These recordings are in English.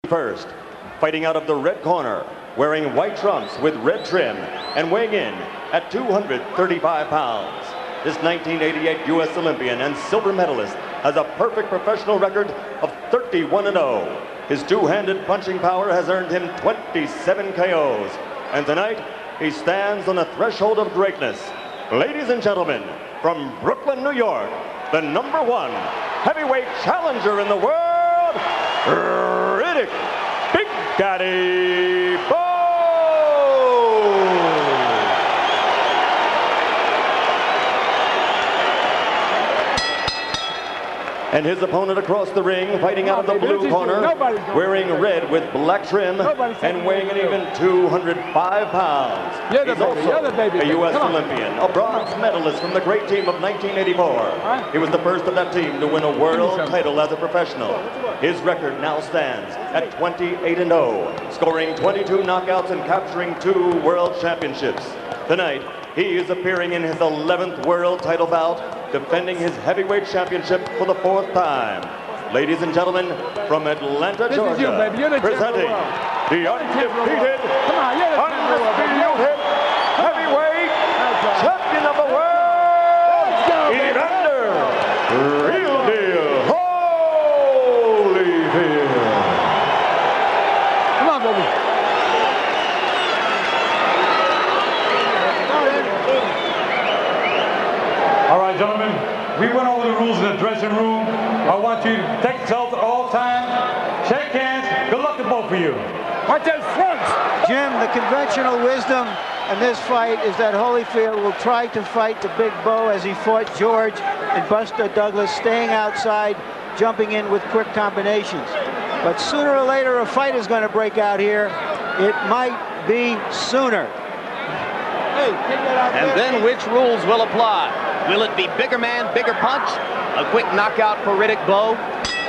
First, fighting out of the red corner, wearing white trunks with red trim and weighing in at 235 pounds. This 1988 U.S. Olympian and silver medalist has a perfect professional record of 31-0. His two-handed punching power has earned him 27 KOs. And tonight, he stands on the threshold of greatness. Ladies and gentlemen, from Brooklyn, New York, the #1 heavyweight challenger in the world, Riddeck, Big Daddy Bowe! And his opponent across the ring, fighting out of the blue corner, wearing red with black trim and weighing an even 205 pounds. He's also a U.S. Olympian, a bronze medalist from the great team of 1984. He was the first of that team to win a world title as a professional. His record now stands at 28-0, scoring 22 knockouts and capturing 2 world championships. Tonight, he is appearing in his 11th world title bout, defending his heavyweight championship for the 4th time. Ladies and gentlemen, from Atlanta, Georgia, presenting the undefeated, undisputed heavyweight champion of the world, Evander, real deal, Holyfield. Come on, baby. All right, gentlemen, we went over the rules in the dressing room. I want you to take yourselves all time, shake hands. Good luck to both of you. Watch those fronts. Jim, the conventional wisdom in this fight is that Holyfield will try to fight the big Bowe as he fought George and Buster Douglas, staying outside, jumping in with quick combinations. But sooner or later, a fight is going to break out here. It might be sooner. Hey, and then which rules will apply? Will it be bigger man, bigger punch, a quick knockout for Riddeck Bowe,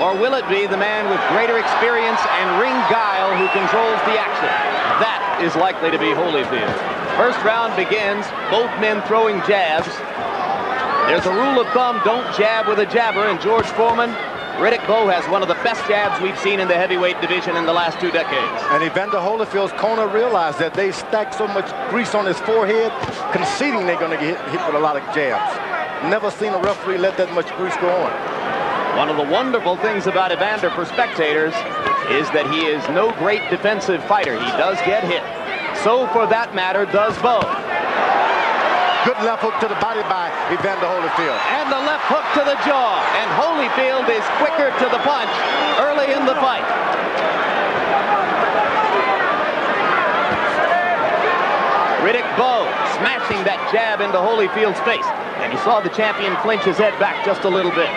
or will it be the man with greater experience and ring guile who controls the action? That is likely to be Holyfield. First round begins, both men throwing jabs. There's a rule of thumb, don't jab with a jabber, and George Foreman, Riddeck Bowe has one of the best jabs we've seen in the heavyweight division in the last 2 decades. And Evander Holyfield's corner realized that they stacked so much grease on his forehead, conceding they're going to get hit with a lot of jabs. Never seen a referee let that much grease go on. One of the wonderful things about Evander for spectators is that he is no great defensive fighter. He does get hit. So for that matter, does Bowe. Good left hook to the body by Evander Holyfield. And the left hook to the jaw. And Holyfield is quicker to the punch early in the fight. Riddeck Bowe smashing that jab into Holyfield's face. And you saw the champion flinch his head back just a little bit.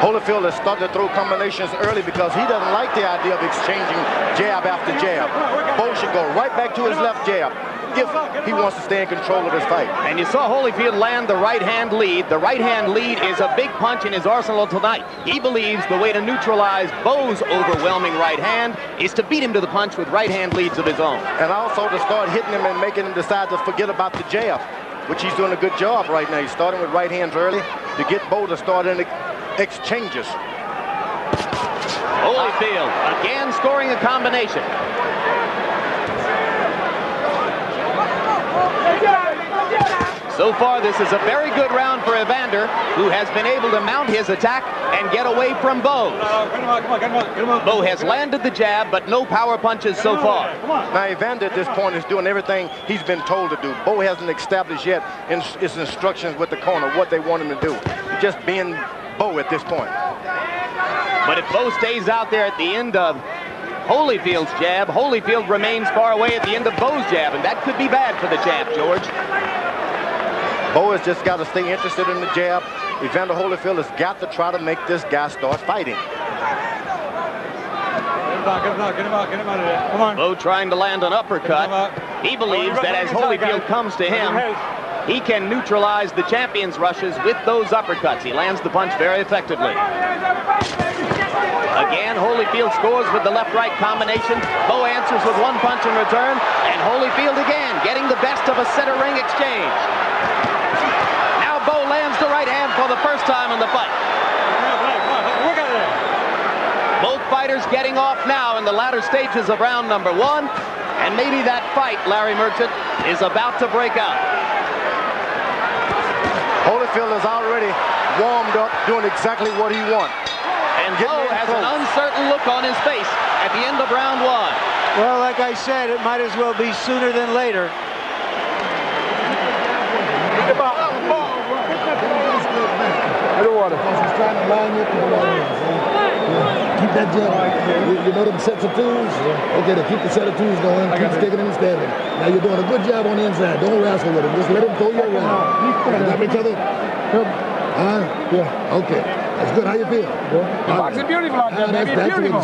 Holyfield has started to throw combinations early because he doesn't like the idea of exchanging jab after jab. Bowe should go right back to his left jab if he wants to stay in control of this fight. And you saw Holyfield land the right-hand lead. The right-hand lead is a big punch in his arsenal tonight. He believes the way to neutralize Bowe's overwhelming right hand is to beat him to the punch with right-hand leads of his own. And also to start hitting him and making him decide to forget about the jab, which he's doing a good job right now. He's starting with right hands early to get Bowe to start in exchanges. Holyfield again scoring a combination. So far, this is a very good round for Evander, who has been able to mount his attack and get away from Bowe. Bowe has landed the jab, but no power punches so far. Now, Evander at this point is doing everything he's been told to do. Bowe hasn't established yet in his instructions with the corner what they want him to do. He's just being Bowe at this point. But if Bowe stays out there at the end of Holyfield's jab, Holyfield remains far away at the end of Bowe's jab, and that could be bad for the champ, George. Bowe has just got to stay interested in the jab. Evander Holyfield has got to try to make this guy start fighting. Get him out of there. Come on. Bowe trying to land an uppercut. He believes that as Holyfield comes to him, he can neutralize the champion's rushes with those uppercuts. He lands the punch very effectively. Again, Holyfield scores with the left-right combination. Bowe answers with one punch in return. And Holyfield again getting the best of a center ring exchange. Now Bowe lands the right hand for the first time in the fight. Both fighters getting off now in the latter stages of round number 1. And maybe that fight, Larry Merchant, is about to break out. Holyfield is already warmed up, doing exactly what he wants. And Bowe has an uncertain look on his face at the end of round 1. Well, like I said, it might as well be sooner than later. Underwater. He's trying to line you up. Keep that jab. You know them sets of twos? Okay, to keep the set of twos going, keep sticking and standing. Now you're doing a good job on the inside. Don't wrestle with him. Just let him throw you around. You got each other? Yeah. Okay. That's good. How you feel? Boxing beautiful out there, baby. That's beautiful.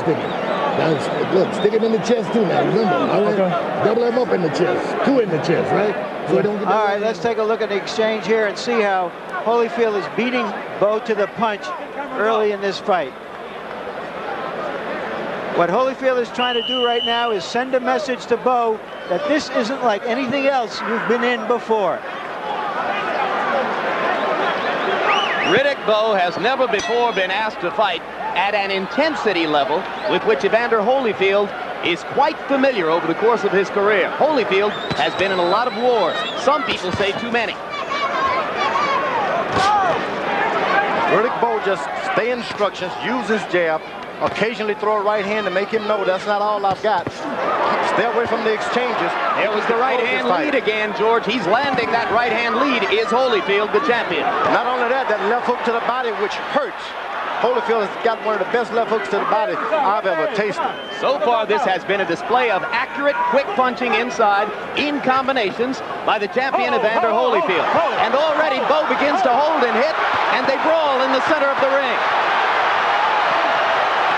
That's good. Stick him in the chest too now. Remember. All right. Okay. Double him up in the chest. 2 in the chest, right? So he don't get all right, let's take a look at the exchange here and see how Holyfield is beating Bowe to the punch early in this fight. What Holyfield is trying to do right now is send a message to Bowe that this isn't like anything else you've been in before. Riddeck Bowe has never before been asked to fight at an intensity level with which Evander Holyfield is quite familiar over the course of his career. Holyfield has been in a lot of wars. Some people say too many. Riddeck Bowe just stay instructions, use his jab, occasionally throw a right hand to make him know that's not all I've got. Stay away from the exchanges. There was the right hand lead again, George. He's landing that right hand lead. Is Holyfield the champion? Not only that left hook to the body, which hurts. Holyfield has got one of the best left hooks to the body I've ever tasted. So far, this has been a display of accurate, quick punching inside in combinations by the champion Evander Holyfield. And already Bowe begins to hold and hit, and they brawl in the center of the ring.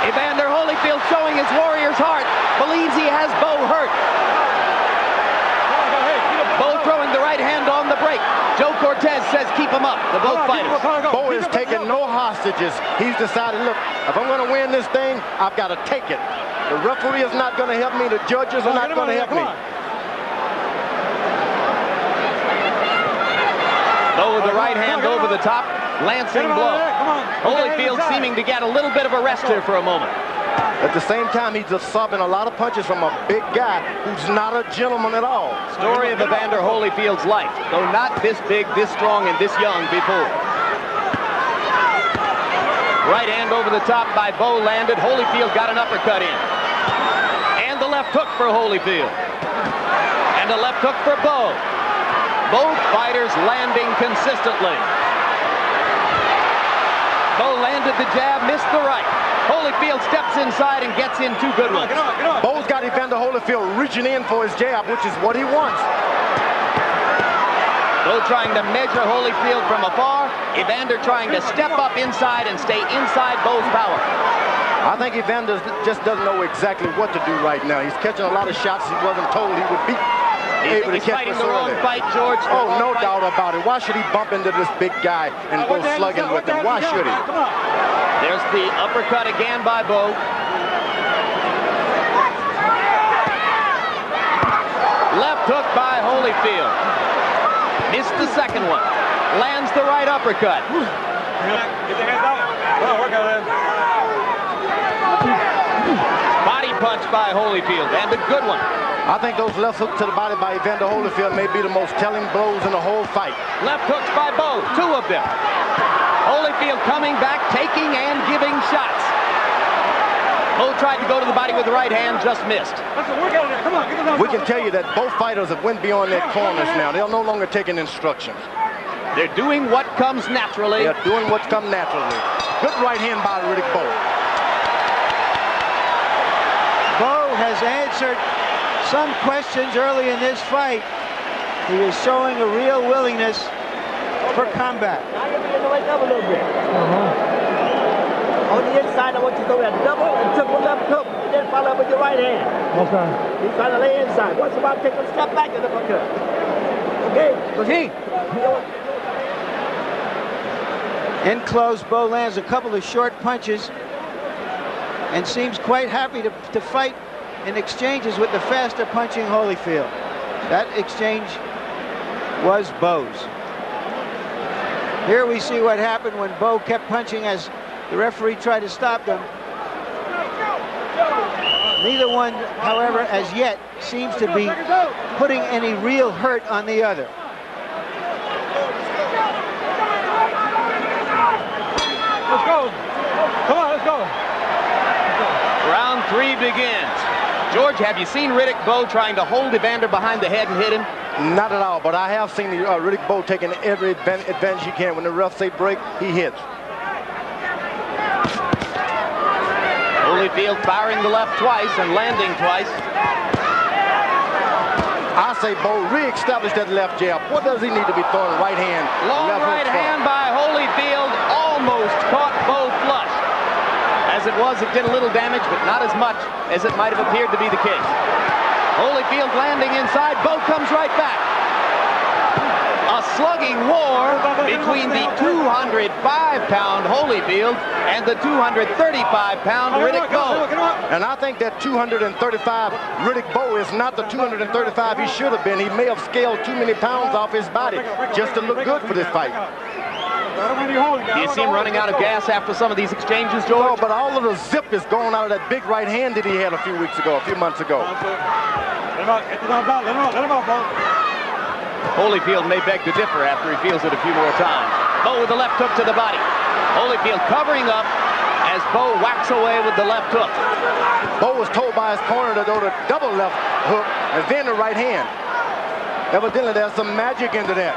Evander Holyfield, showing his warrior's heart, believes he has Bowe hurt. Bowe throwing the right hand on the break. Joe Cortez says keep him up, the both fighters. Bowe is taking no hostages. He's decided, look, if I'm going to win this thing, I've got to take it. The referee is not going to help me. The judges are not going to help me. Bowe with the right hand over the top, lancing blow. Holyfield seeming to get a little bit of a rest here for a moment. At the same time, he's absorbing a lot of punches from a big guy who's not a gentleman at all. Story of Evander Holyfield's life, though not this big, this strong, and this young before. Right hand over the top by Bowe landed. Holyfield got an uppercut in. And the left hook for Holyfield. And the left hook for Bowe. Both fighters landing consistently. Bowe landed the jab, missed the right. Holyfield steps inside and gets in 2 good ones. Bowe's got Evander Holyfield reaching in for his jab, which is what he wants. Bowe trying to measure Holyfield from afar. Evander trying to step up inside and stay inside Bowe's power. I think Evander just doesn't know exactly what to do right now. He's catching a lot of shots he wasn't told he would be able to catch fighting the wrong fight, George. Oh, no doubt about it. Why should he bump into this big guy and go slugging with him? Why should he? There's the uppercut again by Bowe. Left hook by Holyfield. Missed the second one. Lands the right uppercut. Body punch by Holyfield, and a good one. I think those left hooks to the body by Evander Holyfield may be the most telling blows in the whole fight. Left hooks by Bowe, 2 of them. Holyfield coming back, taking and giving shots. Bowe tried to go to the body with the right hand, just missed. We can tell you that both fighters have went beyond their corners now. They're no longer taking instructions. They're doing what comes naturally. They're doing what's come naturally. Good right hand by Riddeck Bowe. Bowe has answered some questions early in this fight. He is showing a real willingness for combat. Now you're beginning to wake up a little bit. On the inside, I want you to go that double and triple left hook, and then follow up with your right hand. Okay. He's trying to lay inside. Once about take a step back and uppercut. Okay? Proceed. In close, Bowe lands a couple of short punches and seems quite happy to fight in exchanges with the faster punching Holyfield. That exchange was Bowe's. Here we see what happened when Bowe kept punching as the referee tried to stop them. one, however, as yet seems to be putting any real hurt on the other. Let's go. Come on, let's go. Round 3 begins. George, have you seen Riddeck Bowe trying to hold Evander behind the head and hit him? Not at all, but I have seen Riddeck Bowe taking every advantage he can. When the refs say break, he hits. Holyfield firing the left twice and landing twice. I say Bowe re-establish that left jab. What does he need to be throwing? Right hand. Long right hand by Holyfield almost caught Bowe flush. As it was, it did a little damage, but not as much as it might have appeared to be the case. Holyfield landing inside. Bowe comes right back. A slugging war between the 205-pound Holyfield and the 235-pound Riddeck Bowe. And I think that 235 Riddeck Bowe is not the 235 he should have been. He may have scaled too many pounds off his body just to look good for this fight. Do you see him running out of gas after some of these exchanges, George? No, but all of the zip is going out of that big right hand that he had a few months ago. Holyfield may beg to differ after he feels it a few more times. Bowe with the left hook to the body. Holyfield covering up as Bowe whacks away with the left hook. Bowe was told by his corner to go to double left hook and then the right hand. Evidently, there's some magic into that.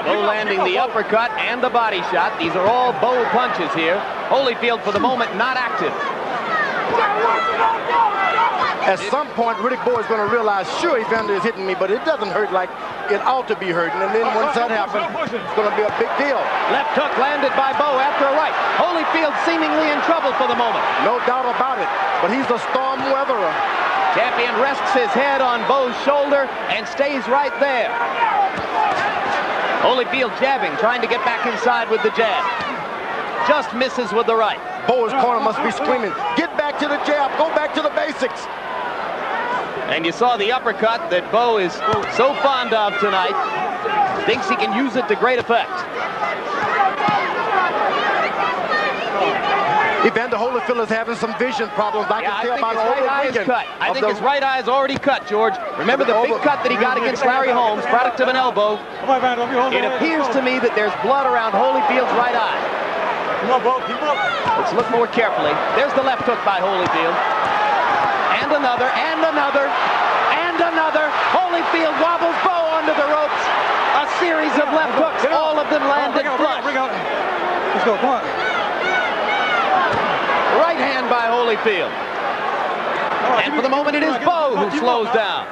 Bowe landing the uppercut and the body shot. These are all Bowe punches here. Holyfield, for the moment, not active. At some point, Riddeck Bowe is going to realize, sure, Evander is hitting me, but it doesn't hurt like it ought to be hurting. And then once that happens, it's going to be a big deal. Left hook landed by Bowe after a right. Holyfield seemingly in trouble for the moment. No doubt about it, but he's a storm weatherer. Champion rests his head on Bowe's shoulder and stays right there. Holyfield jabbing, trying to get back inside with the jab. Just misses with the right. Bowe's corner must be screaming, get back to the jab, go back to the basics. And you saw the uppercut that Bowe is so fond of tonight. Thinks he can use it to great effect. Evander Holyfield is having some vision problems. I can tell by the right eye is cut. I think his right eye is already cut, George. Remember the big cut that he got against Larry Holmes, product of an elbow. It appears to me that there's blood around Holyfield's right eye. Let's look more carefully. There's the left hook by Holyfield. And another, and another, and another. Holyfield wobbles Bowe under the ropes. A series of left hooks, all of them landed flush. Let's go, come on. Right hand by Holyfield. And for the moment, it is Bowe who slows down.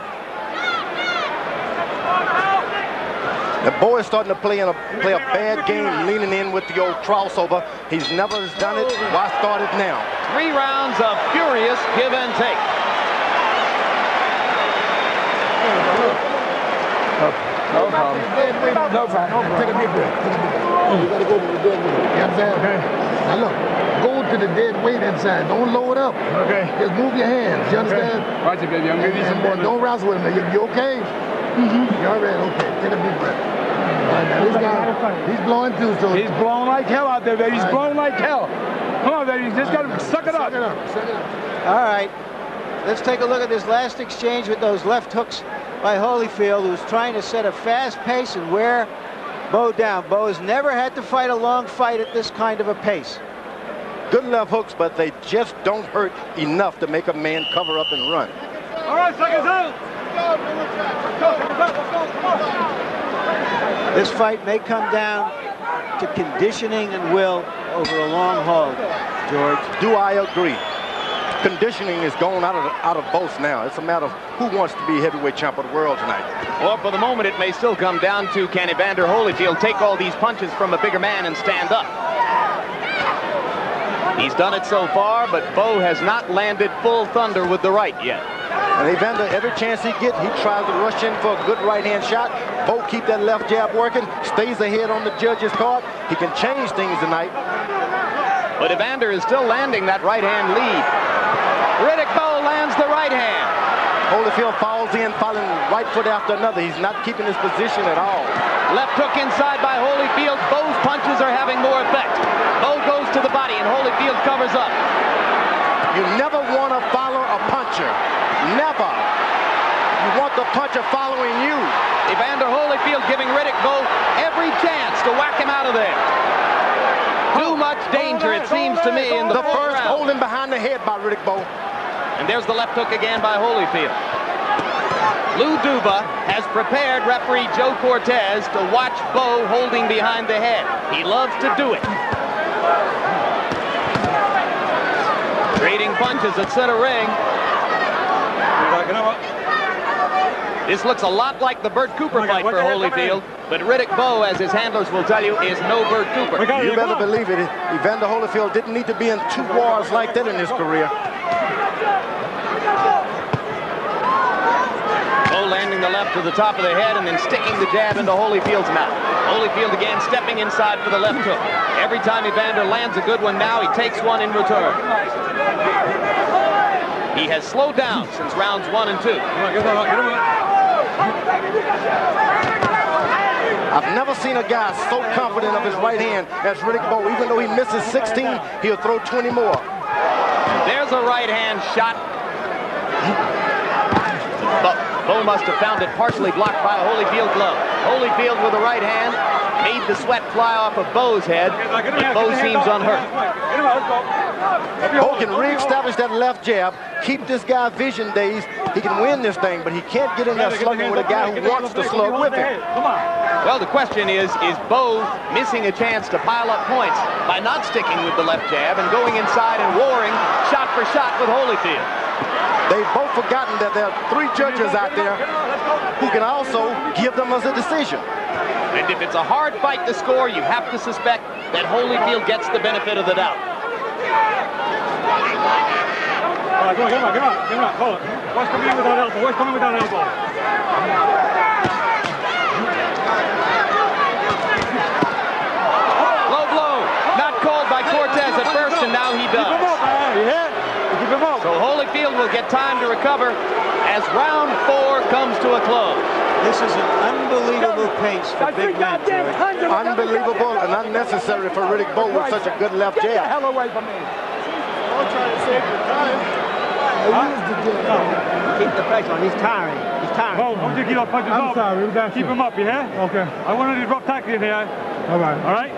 The Bowe is starting to play a bad game, leaning in with the old crossover. He's never done it. Why start it now? 3 rounds of furious give and take. No problem. No problem. Take a deep breath. You gotta go to the dead weight. You understand? Okay. Now look, go to the dead weight inside. Don't load up. Okay. Just move your hands. You understand? Okay. Watch it, baby. I'm giving you some more. Don't wrestle with me. You okay? You all right? Okay. Take a deep breath. All right, now this guy, he's blowing too, so He's blowing like hell out there, baby. He's blowing like hell. Come on, baby. You just got to suck it up. Suck it up. Suck it up. All right, let's take a look at this last exchange with those left hooks by Holyfield, who's trying to set a fast pace and wear Bowe down. Bowe has never had to fight a long fight at this kind of a pace. Good left hooks, but they just don't hurt enough to make a man cover up and run. All right, seconds out. This fight may come down to conditioning and will over a long haul, George. Do I agree? Conditioning is going out of both now. It's a matter of who wants to be heavyweight champ of the world tonight. Or for the moment, it may still come down to can Evander Holyfield take all these punches from a bigger man and stand up. He's done it so far, but Bowe has not landed full thunder with the right yet. And Evander, every chance he gets, he tries to rush in for a good right-hand shot. Bowe keep that left jab working, stays ahead on the judge's card. He can change things tonight. But Evander is still landing that right-hand lead. Riddeck Bowe lands the right hand. Holyfield falls in, falling right foot after another. He's not keeping his position at all. Left hook inside by Holyfield. Bowe's punches are having more effect. Bowe goes to the body and Holyfield covers up. You never want to follow a puncher. puncher following you. Evander Holyfield giving Riddeck Bowe every chance to whack him out of there. Too much danger, it seems to me, in the first round. holding behind the head by Riddeck Bowe. And there's the left hook again by Holyfield. Lou Duba has prepared referee Joe Cortez to watch Bowe holding behind the head. He loves to do it. Trading punches at center ring. This looks a lot like the Bert Cooper fight for Holyfield, but Riddeck Bowe, as his handlers will tell you, is no Bert Cooper. You better believe it. Evander Holyfield didn't need to be in 2 wars like that in his career. Bowe landing the left to the top of the head and then sticking the jab into Holyfield's mouth. Holyfield again stepping inside for the left hook. Every time Evander lands a good one now, he takes one in return. He has slowed down since rounds 1 and 2. I've never seen a guy so confident of his right hand as Riddeck Bowe. Even though he misses 16, he'll throw 20 more. There's a right hand shot. Bowe must have found it partially blocked by a Holyfield glove. Holyfield with the right hand made the sweat fly off of Bowe's head, but Bowe seems unhurt. Bowe can re-establish that left jab, keep this guy vision dazed. He can win this thing, but he can't get in there slugging with a guy who wants to slug with him. Well, the question is Bowe missing a chance to pile up points by not sticking with the left jab and going inside and warring shot for shot with Holyfield? They've both forgotten that there are 3 judges out there who can also give them as a decision. And if it's a hard fight to score, you have to suspect that Holyfield gets the benefit of the doubt. All right, come on. Hold it. What's coming in with that elbow? Low blow. Not called by Cortez at first, and now he does. Keep him up. So Holyfield will get time to recover as round 4 comes to a close. This is an unbelievable pace for big men. Unbelievable and unnecessary for Riddeck Bowe with such a good left jab. Get the hell away from me. I'm trying to save your time. Keep the pressure on. He's tiring. Bowe, I want you to keep our punches up. Sorry, keep him up, you hear? Okay. I want these rough tackling here. All right. All right?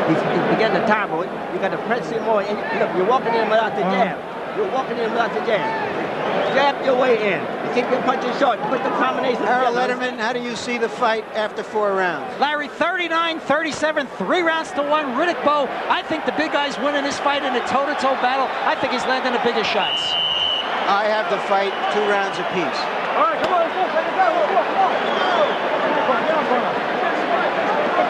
He's beginning to tire, boy. You got to press him more. And look, you're walking in without the jab. Jab your way in. You keep your punches short. Put the combination. Harold Letterman, how do you see the fight after 4 rounds? Larry, 39-37, 3 rounds to 1. Riddeck Bowe, I think the big guy's winning this fight in a toe-to-toe battle. I think he's landing the biggest shots. I have the fight 2 rounds apiece. All right, come on, let's go.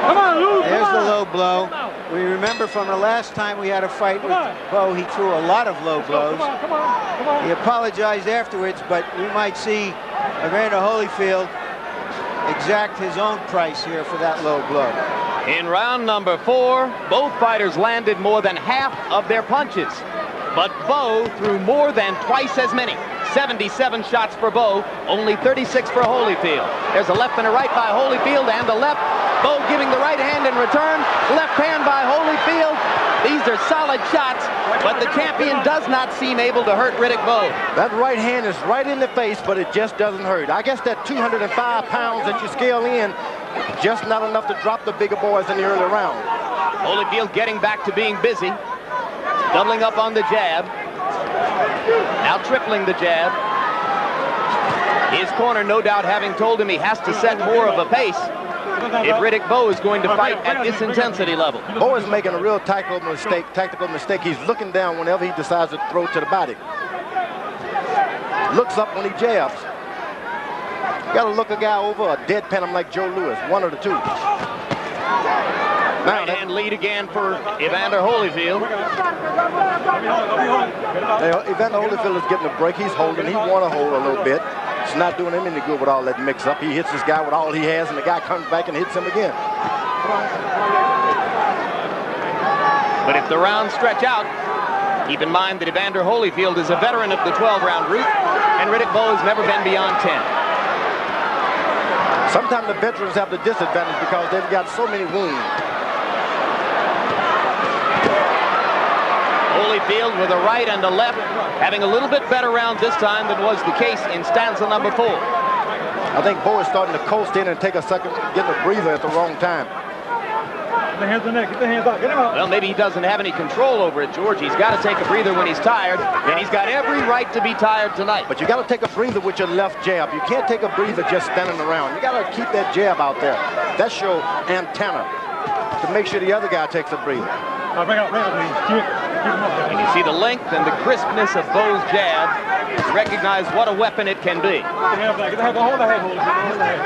Come on, Lou. There's the low blow. We remember from the last time we had a fight with Bowe, he threw a lot of low blows. Come on. He apologized afterwards, but we might see Evander Holyfield exact his own price here for that low blow. In round number 4, both fighters landed more than half of their punches, but Bowe threw more than twice as many. 77 shots for Bowe, only 36 for Holyfield. There's a left and a right by Holyfield, and a left. Bowe giving the right hand in return. Left hand by Holyfield. These are solid shots, but the champion does not seem able to hurt Riddeck Bowe. That right hand is right in the face, but it just doesn't hurt. I guess that 205 pounds that you scale in, just not enough to drop the bigger boys in the early round. Holyfield getting back to being busy. Doubling up on the jab. Now tripling the jab. His corner no doubt having told him he has to set more of a pace if Riddeck Bowe is going to fight at this intensity level. Bowe is making a real tactical mistake. He's looking down whenever he decides to throw to the body. Looks up when he jabs. You gotta look a guy over or deadpan him like Joe Louis, one of the two. Right hand lead again for Evander Holyfield. Evander Holyfield is getting a break. He's holding. He want to hold a little bit. It's not doing him any good with all that mix-up. He hits this guy with all he has, and the guy comes back and hits him again. But if the rounds stretch out, keep in mind that Evander Holyfield is a veteran of the 12-round route, and Riddeck Bowe has never been beyond 10. Sometimes the veterans have the disadvantage because they've got so many wounds. Holyfield with a right and a left, having a little bit better round this time than was the case in stanza number 4. I think Bowe is starting to coast in and take a second, getting a breather at the wrong time. Get the hands on the neck. Get the hands up. Get him out. Well, maybe he doesn't have any control over it, George. He's got to take a breather when he's tired, and he's got every right to be tired tonight. But you got to take a breather with your left jab. You can't take a breather just standing around. You got to keep that jab out there. That's your antenna to make sure the other guy takes a breather. Bring up, please. Keep him up. And you see the length and the crispness of Bowe's jab. Recognize what a weapon it can be. Get the hands back. Get the hands. Hold the head. Hold the head.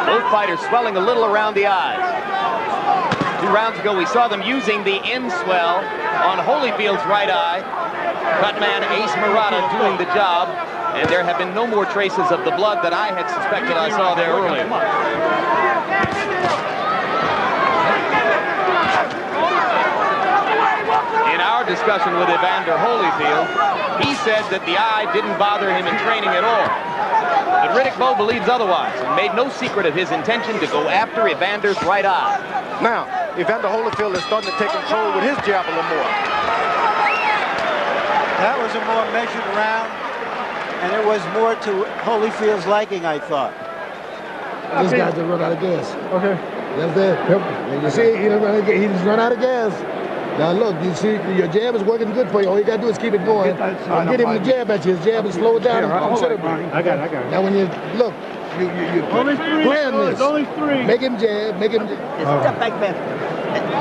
Both fighters swelling a little around the eyes. 2 rounds ago, we saw them using the end swell on Holyfield's right eye. Cutman Ace Murata doing the job, and there have been no more traces of the blood that I had suspected I saw there earlier. In our discussion with Evander Holyfield, he said that the eye didn't bother him in training at all. But Riddeck Bowe believes otherwise and made no secret of his intention to go after Evander's right eye. Now, Evander Holyfield is starting to take control with his jab a little more. That was a more measured round, and it was more to Holyfield's liking, I thought. This guy's just run out of gas. Okay. That's it. You see, he just run out of gas. Now look, you see, your jab is working good for you. All you gotta do is keep it going. Get him the jab at you. His jab is slow down considerably. I got it. Now when you look, you plan this. Only 3. Make him jab. Make him. Step back, man.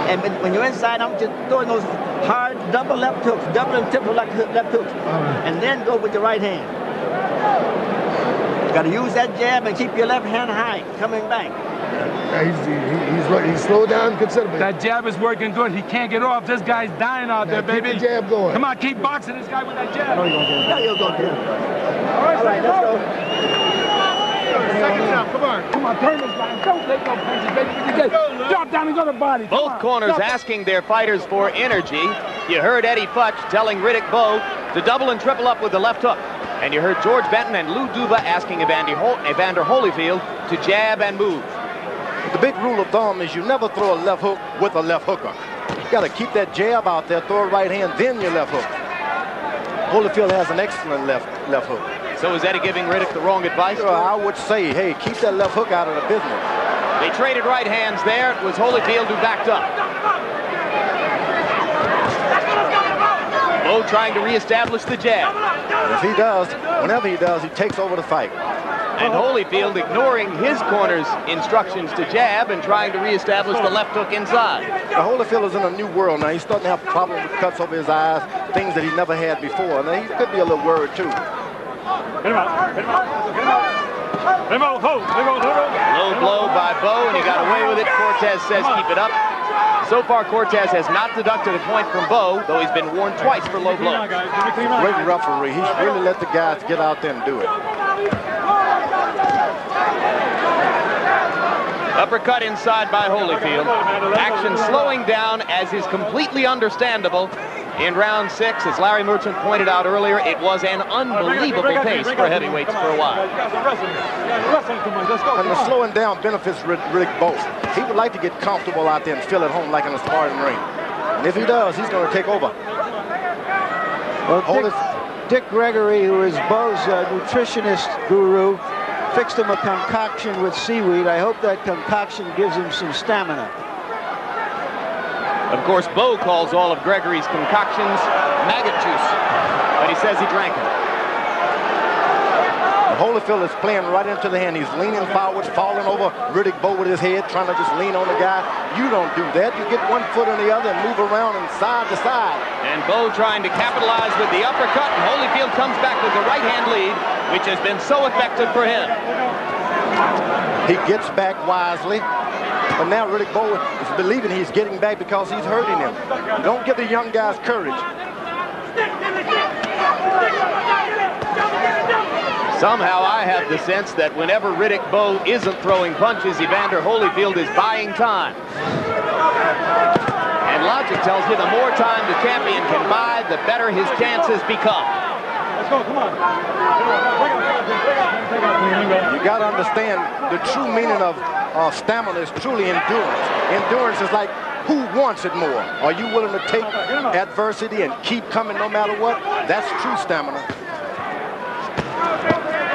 And when you're inside, I'm just throwing those hard double left hooks, double and triple left hooks, and then go with your right hand. You got to use that jab and keep your left hand high, coming back. He's slowed down considerably. That jab is working good. He can't get off. This guy's dying out there, baby. Keep the jab going. Come on, keep boxing this guy with that jab. No, you'll go get it. All right, let's go. Second down. Come on, turn this line. Don't take no punches, baby. Drop down and go to body. Both corners asking their fighters for energy. You heard Eddie Futch telling Riddeck Bowe to double and triple up with the left hook. And you heard George Benton and Lou Duva asking Evander Holyfield to jab and move. The big rule of thumb is you never throw a left hook with a left hooker. You got to keep that jab out there, throw a right hand, then your left hook. Holyfield has an excellent left hook. So is Eddie giving Riddeck the wrong advice? I would say, hey, keep that left hook out of the business. They traded right hands there. It was Holyfield who backed up. Bowe trying to reestablish the jab. If he does, whenever he does, he takes over the fight. And Holyfield ignoring his corner's instructions to jab and trying to reestablish the left hook inside. Now, Holyfield is in a new world now. He's starting to have problems with cuts over his eyes, things that he never had before. Now, he could be a little worried, too. Get him out. Get him out. Get him out. Get him out. Hold. Low blow by Bowe, and he got away with it. Cortez says keep it up. So far, Cortez has not deducted a point from Bowe, though he's been warned twice for low blow. Great referee. He's really let the guys get out there and do it. Uppercut inside by Holyfield. Action slowing down, as is completely understandable. In round 6, as Larry Merchant pointed out earlier, it was an unbelievable pace for heavyweights for a while. And the slowing down benefits Riddeck Bowe. He would like to get comfortable out there and feel at home like in a sparring ring. And if he does, he's going to take over. Well, Dick Gregory, who is Bowe's nutritionist guru, fixed him a concoction with seaweed. I hope that concoction gives him some stamina. Of course, Bowe calls all of Gregory's concoctions maggot juice, but he says he drank it. Holyfield is playing right into the hand. He's leaning forward, falling over Riddeck Bowe with his head, trying to just lean on the guy. You don't do that. You get one foot on the other and move around and side to side. And Bowe trying to capitalize with the uppercut, and Holyfield comes back with the right-hand lead, which has been so effective for him. He gets back wisely. But now Riddeck Bowe is believing he's getting back because he's hurting him. Don't give the young guys courage. Somehow I have the sense that whenever Riddeck Bowe isn't throwing punches, Evander Holyfield is buying time. And logic tells you the more time the champion can buy, the better his chances become. Let's go, come on. You got to understand the true meaning of stamina is truly endurance. Endurance is like Who wants it more? Are you willing to take adversity and keep coming no matter what? That's true stamina.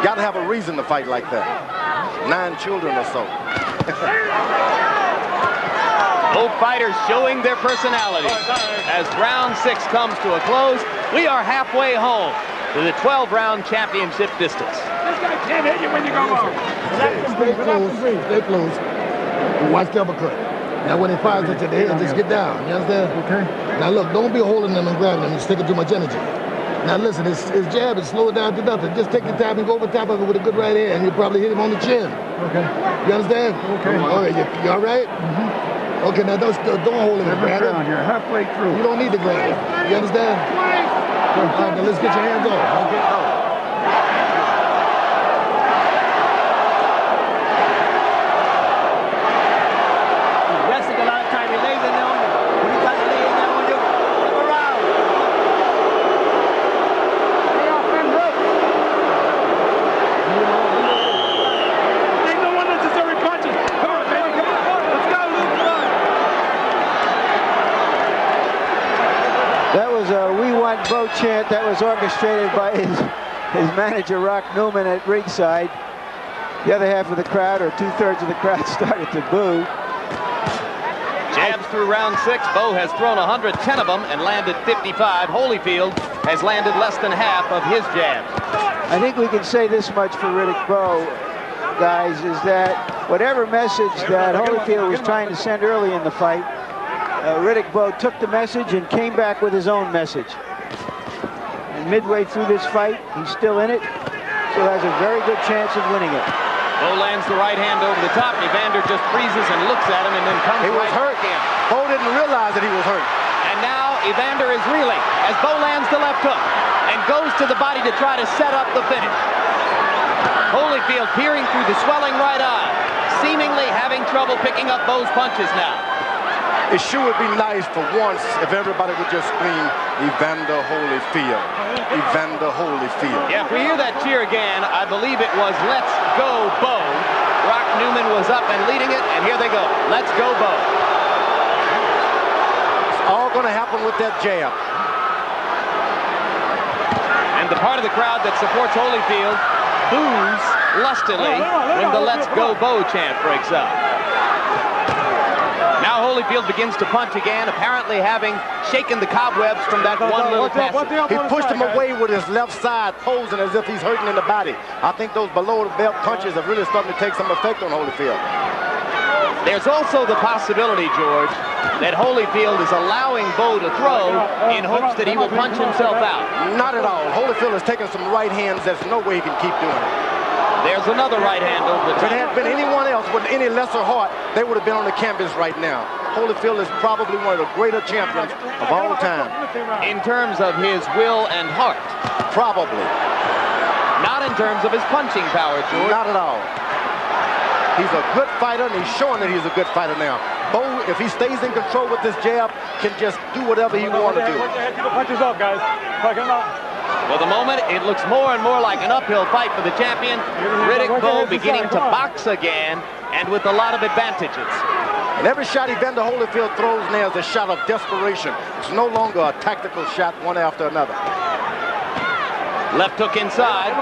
Got to have a reason to fight like that. 9 children or so. Both fighters showing their personality. As round 6 comes to a close, we are halfway home to the 12-round championship distance. This guy can't hit you when you go low. Stay close. Stay close. Watch the uppercut. Now when he fires at your head, just get down. You understand? Okay. Now look, don't be holding them and grabbing them and sticking too much energy. Now listen, his jab is slow it down to nothing. Just take your time and go over top of it with a good right hand. You'll probably hit him on the chin. Okay. You understand? Okay. All right, you all right? Mm-hmm. Okay, now don't hold him and grab him. You're halfway through. You don't need to grab him. You understand? All right, now let's get your hands off. Okay. Bowe chant that was orchestrated by his manager Rock Newman at ringside. The other half of the crowd, or 2/3 of the crowd, started to boo. Jabs through round 6. Bowe has thrown 110 of them and landed 55. Holyfield has landed less than half of his jabs. I think we can say this much for Riddeck Bowe, guys, is that whatever message that Holyfield was trying to send early in the fight, Riddeck Bowe took the message and came back with his own message. Midway through this fight, he's still in it, so has a very good chance of winning it. Bowe lands the right hand over the top. Evander just freezes and looks at him and then comes right hurt again. Bowe didn't realize that he was hurt. And now Evander is reeling as Bowe lands the left hook and goes to the body to try to set up the finish. Holyfield peering through the swelling right eye, seemingly having trouble picking up Bowe's punches now. It sure would be nice for once if everybody would just scream, Evander Holyfield. Evander Holyfield. Yeah, if we hear that cheer again, I believe it was Let's Go Bowe. Rock Newman was up and leading it, and here they go. Let's go Bowe. It's all going to happen with that jab. And the part of the crowd that supports Holyfield boos lustily when the Let's Go Bowe chant breaks out. Now Holyfield begins to punch again, apparently having shaken the cobwebs from that one little passage. He pushed him away with his left side, posing as if he's hurting in the body. I think those below-the-belt punches are really starting to take some effect on Holyfield. There's also the possibility, George, that Holyfield is allowing Bowe to throw in hopes that he will punch himself out. Not at all. Holyfield has taken some right hands. There's no way he can keep doing it. There's another right hand over the top. If it had been anyone else with any lesser heart, they would have been on the canvas right now. Holyfield is probably one of the greater champions of all time. In terms of his will and heart? Probably. Not in terms of his punching power, George. Not at all. He's a good fighter, and he's showing that he's a good fighter now. Bowe, if he stays in control with this jab, can just do whatever he wants to do. Keep the punches up, guys. For the moment, it looks more and more like an uphill fight for the champion. Riddeck Bowe beginning to box again, and with a lot of advantages. And every shot Evander Holyfield throws now is a shot of desperation. It's no longer a tactical shot one after another. Left hook inside.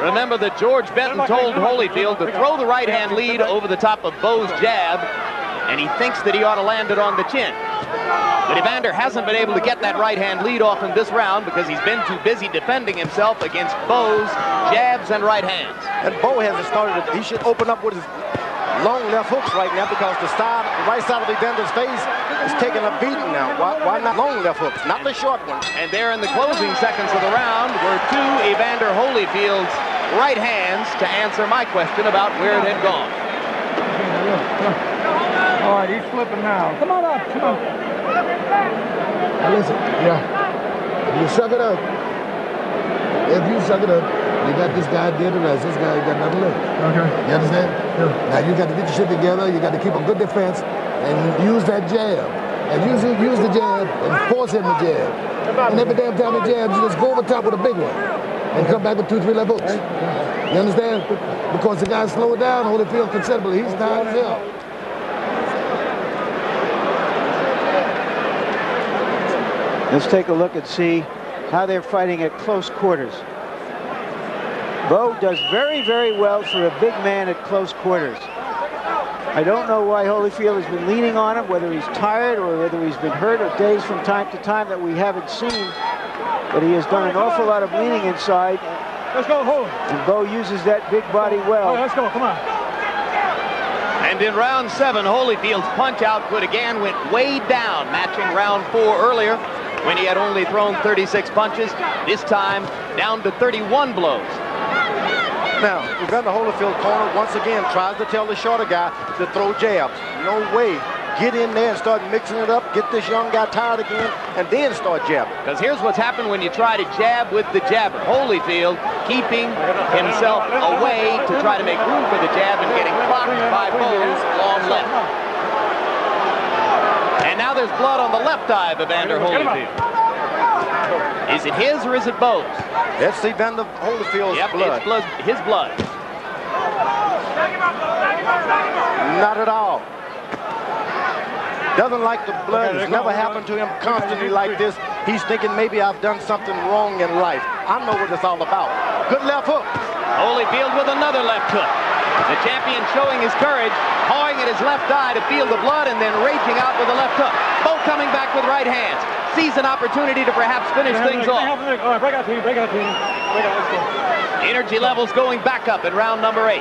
Remember that George Benton told Holyfield to throw the right-hand lead over the top of Bowe's jab, and he thinks that he ought to land it on the chin. But Evander hasn't been able to get that right-hand lead off in this round because he's been too busy defending himself against Bowe's jabs and right hands. And Bowe hasn't started. He should open up with his long left hooks right now because the right side of Evander's face is taking a beating now. Why not long left hooks, not the short ones? And there in the closing seconds of the round were two Evander Holyfield's right hands to answer my question about where it had gone. All right, he's flipping now. Come on up, come on. Now listen, if you suck it up, you got this guy dead to rest. This guy got nothing left. Okay. You understand? Yeah. Now you got to get your shit together. You got to keep a good defense and use that jab. And use the jab and force him to jab. And every damn time he jabs, you just go over top with a big one and come back with 2-3 left hooks. You understand? Because the guy slowed down, Holyfield considerably. He's tired as hell. Let's take a look and see how they're fighting at close quarters. Bowe does very, very well for a big man at close quarters. I don't know why Holyfield has been leaning on him, whether he's tired or whether he's been hurt or dazed from time to time that we haven't seen. But he has done an awful lot of leaning inside. Let's go, hold. And Bowe uses that big body well. Let's go, come on. And in round 7, Holyfield's punch output again went way down, matching round 4 earlier when he had only thrown 36 punches. This time down to 31 blows. Now, Evander Holyfield corner once again tries to tell the shorter guy to throw jabs. No way. Get in there and start mixing it up, get this young guy tired again, and then start jabbing. Because here's what's happened when you try to jab with the jabber. Holyfield keeping himself away to try to make room for the jab and getting clocked by Bowe's long left. And now there's blood on the left eye of Evander Holyfield. Is it his or is it Bowe's? That's Evander Holyfield's blood. It's his blood. Not at all. Doesn't like the blood. It's never happened to him constantly like this. He's thinking maybe I've done something wrong in life. I know what it's all about. Good left hook. Holyfield with another left hook. The champion showing his courage, pawing at his left eye to feel the blood and then raging out with a left hook. Bowe coming back with right hands. Sees an opportunity to perhaps finish things off. All right, break out, team. Break out, team. Break out, let's go. Energy levels going back up in round number 8.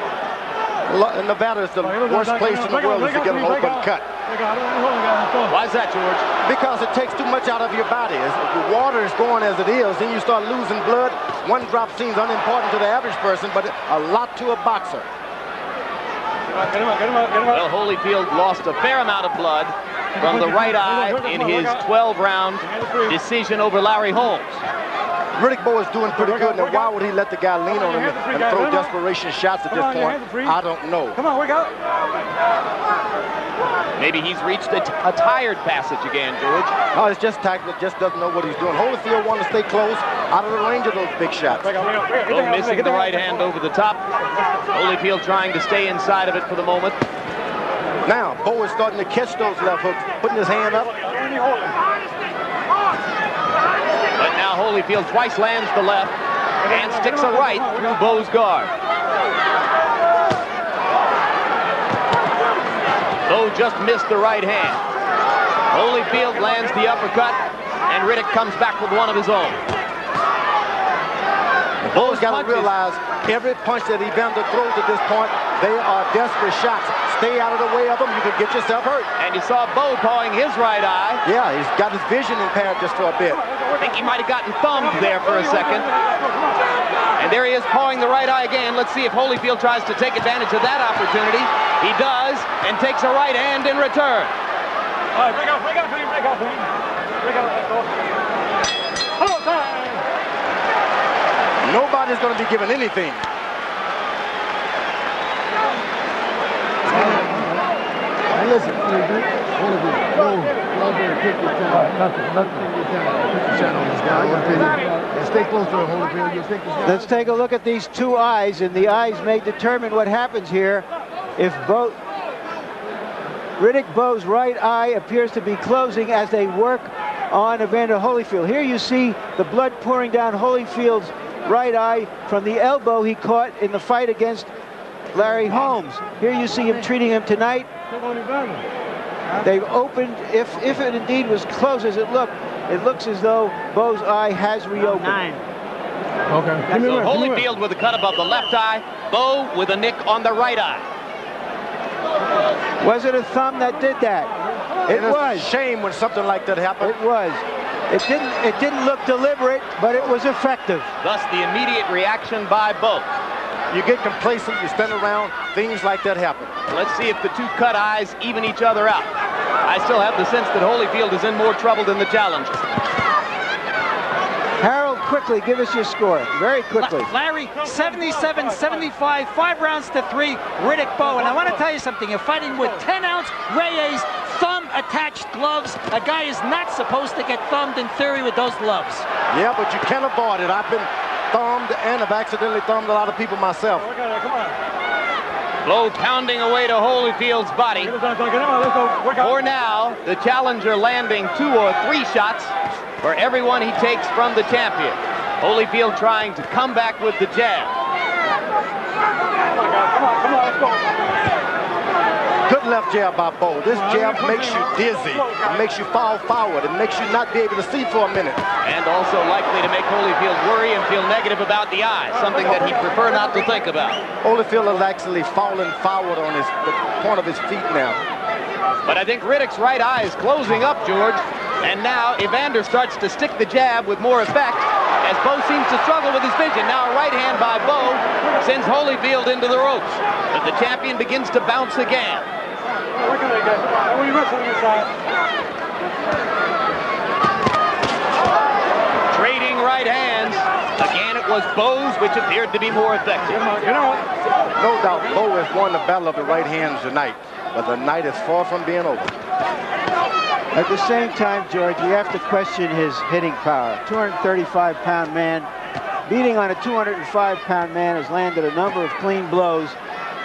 Nevada is the worst place in the world to get an open cut. Why is that, George? Because it takes too much out of your body. The water is going as it is, then you start losing blood. One drop seems unimportant to the average person, but a lot to a boxer. Well, Holyfield lost a fair amount of blood from the right eye in his 12-round decision over Larry Holmes. Riddeck Bowe is doing pretty good. Now, why would he let the guy lean on him and throw desperation shots at this point? I don't know. Come on, wake up. Maybe he's reached a tired passage again, George. Oh, it's just tactical. Just doesn't know what he's doing. Holyfield wants to stay close, out of the range of those big shots. Bowe missing the right hand over the top. Holyfield trying to stay inside of it for the moment. Now, Bowe is starting to catch those left hooks, putting his hand up. But now Holyfield twice lands the left and sticks a right through Bowe's guard. Bowe just missed the right hand. Holyfield lands the uppercut, and Riddeck comes back with one of his own. Bowe's got to realize every punch that Evander throws at this point, they are desperate shots. Stay out of the way of them, you can get yourself hurt. And you saw Bowe pawing his right eye. Yeah, he's got his vision impaired just for a bit. I think he might have gotten thumbed there for a second. And there he is pawing the right eye again. Let's see if Holyfield tries to take advantage of that opportunity. He does, and takes a right hand in return. All right, break out, team. Break out, team. Break out, let's go. Hold time. Nobody's going to be given anything. Hey, listen, stay close to him, Holyfield. Let's take a look at these two eyes, and the eyes may determine what happens here. If Riddeck Bowe's right eye appears to be closing as they work on Evander Holyfield. Here you see the blood pouring down Holyfield's right eye from the elbow he caught in the fight against Larry Holmes. Here you see him treating him tonight. They've opened, if it indeed was close as it looks as though Bowe's eye has reopened. Okay. So Holyfield with a cut above the left eye, Bowe with a nick on the right eye. Was it a thumb that did that? It was. It's a shame when something like that happened. It was. It didn't look deliberate, but it was effective. Thus the immediate reaction by Bowe. You get complacent, you stand around, things like that happen. Let's see if the two cut eyes even each other out. I still have the sense that Holyfield is in more trouble than the challenger. Harold, quickly, give us your score. Very quickly. Larry, 77-75, 5 rounds to 3, Riddeck Bowe. And I want to tell you something. You're fighting with 10-ounce Reyes thumb-attached gloves. A guy is not supposed to get thumbed in theory with those gloves. Yeah, but you can't avoid it. I've been thumbed and have accidentally thumbed a lot of people myself. Bowe pounding away to Holyfield's body. For now, the challenger landing 2 or 3 shots for everyone he takes from the champion. Holyfield trying to come back with the jab. Come on, let's go. Good left jab by Bowe. This jab makes you dizzy. It makes you fall forward. It makes you not be able to see for a minute. And also likely to make Holyfield worry and feel negative about the eye, something that he'd prefer not to think about. Holyfield is actually falling forward on the point of his feet now. But I think Riddeck's right eye is closing up, George. And now Evander starts to stick the jab with more effect as Bowe seems to struggle with his vision. Now a right hand by Bowe sends Holyfield into the ropes. But the champion begins to bounce again. Trading right hands. Again, it was Bowe's, which appeared to be more effective. No doubt, Bowe has won the battle of the right hands tonight, but the night is far from being over. At the same time, George, we have to question his hitting power. 235-pound man, beating on a 205-pound man, has landed a number of clean blows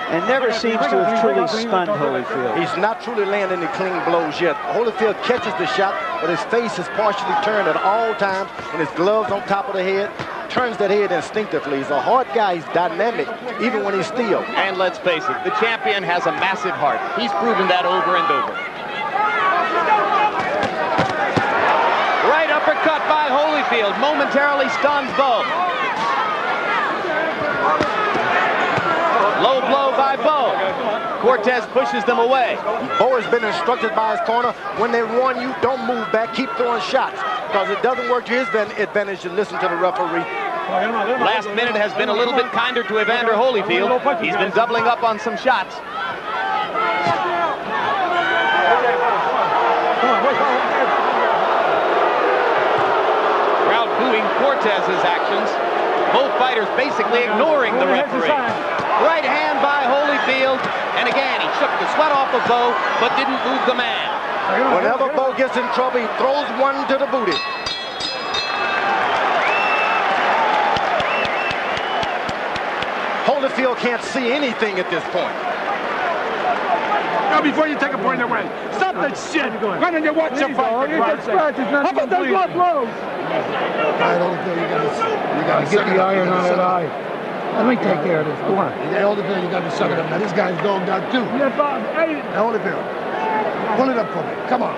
and never seems to have truly stunned Holyfield. He's not truly landing any clean blows yet. Holyfield catches the shot, but his face is partially turned at all times, and his gloves on top of the head. Turns that head instinctively. He's a hard guy. He's dynamic, even when he's still. And let's face it, the champion has a massive heart. He's proven that over and over. Right uppercut by Holyfield momentarily stuns Bowe. Low blow by Bowe. Cortez pushes them away. Bowe has been instructed by his corner, when they warn you, don't move back, keep throwing shots. Because it doesn't work to his advantage to listen to the referee. Last minute has been a little bit kinder to Evander Holyfield. He's been doubling up on some shots. Crowd booing Cortez's actions. Both fighters basically ignoring the referee. Right hand by Holyfield, and again he shook the sweat off of Bowe, but didn't move the man. Whenever Bowe gets in trouble, he throws one to the booty. Holyfield can't see anything at this point. Now, before you take a point away, stop that shit. Why don't you watch your fight? How about those blood blows? You gotta get the iron on that eye. Let me take care of this. Go on. Holyfield, you gotta suck it up. Now this guy's dogged out too. Yeah, Bob. Hey. Holyfield, pull it up for me. Come on.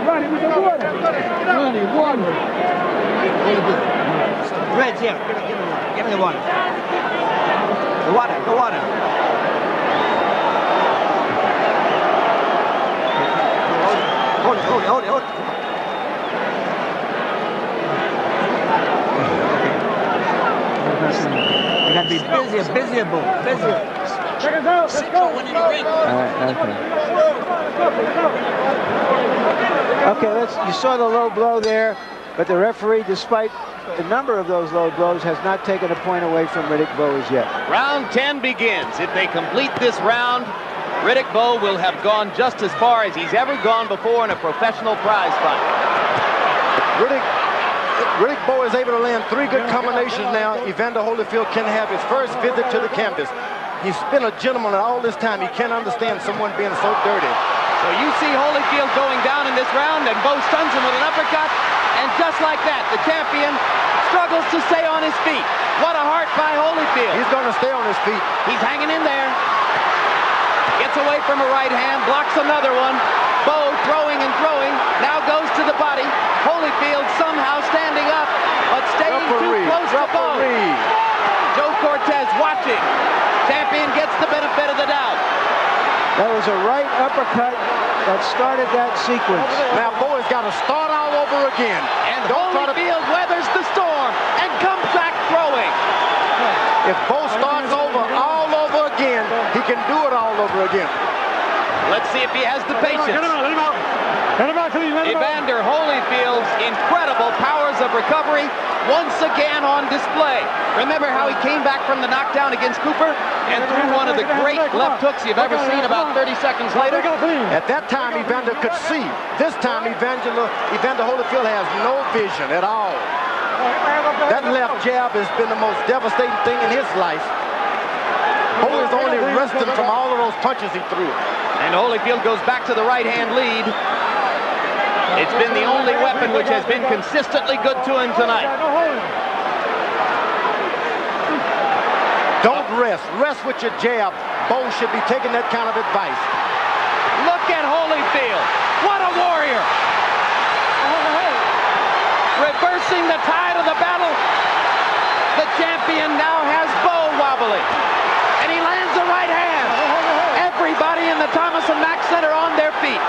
Ronnie, with the water. Ronnie, water. Holyfield. Reds, here. Give me the water. The water. The water. Hold it. You gotta be busier. Check us out. Let's go. Okay, you saw the low blow there, but the referee, despite the number of those low blows, has not taken a point away from Riddeck Bowe as yet. Round 10 begins. If they complete this round, Riddeck Bowe will have gone just as far as he's ever gone before in a professional prize fight. Riddeck Bowe is able to land 3 good combinations now. Evander Holyfield can have his first visit to the canvas. He's been a gentleman all this time. He can't understand someone being so dirty. So you see Holyfield going down in this round, and Bowe stuns him with an uppercut. And just like that, the champion struggles to stay on his feet. What a heart by Holyfield. He's going to stay on his feet. He's hanging in there. Gets away from a right hand, blocks another one. Bowe throwing, now goes to the body. Holyfield somehow standing up, but staying too close to Bowe. Joe Cortez watching. Champion gets the benefit of the doubt. That was a right uppercut that started that sequence. Now Bowe has got to start all over again. And Holyfield weathers the storm and comes back throwing. If Bowe starts over all over again, he can do it all over again. Let's see if he has the patience. Let him out. Evander Holyfield's incredible powers of recovery once again on display. Remember how he came back from the knockdown against Cooper and threw one of the great left hooks you've ever seen about 30 seconds later? At that time, Evander could see. This time, Evander Holyfield has no vision at all. That left jab has been the most devastating thing in his life. Bowe is only resting from all of those punches he threw. And Holyfield goes back to the right-hand lead. It's been the only weapon which has been consistently good to him tonight. Don't rest. Rest with your jab. Bowe should be taking that kind of advice. Look at Holyfield. What a warrior. Reversing the tide of the battle. The champion now has Bowe wobbling. And he lands a right hand. Everybody in the Thomas and Mack Center on their feet.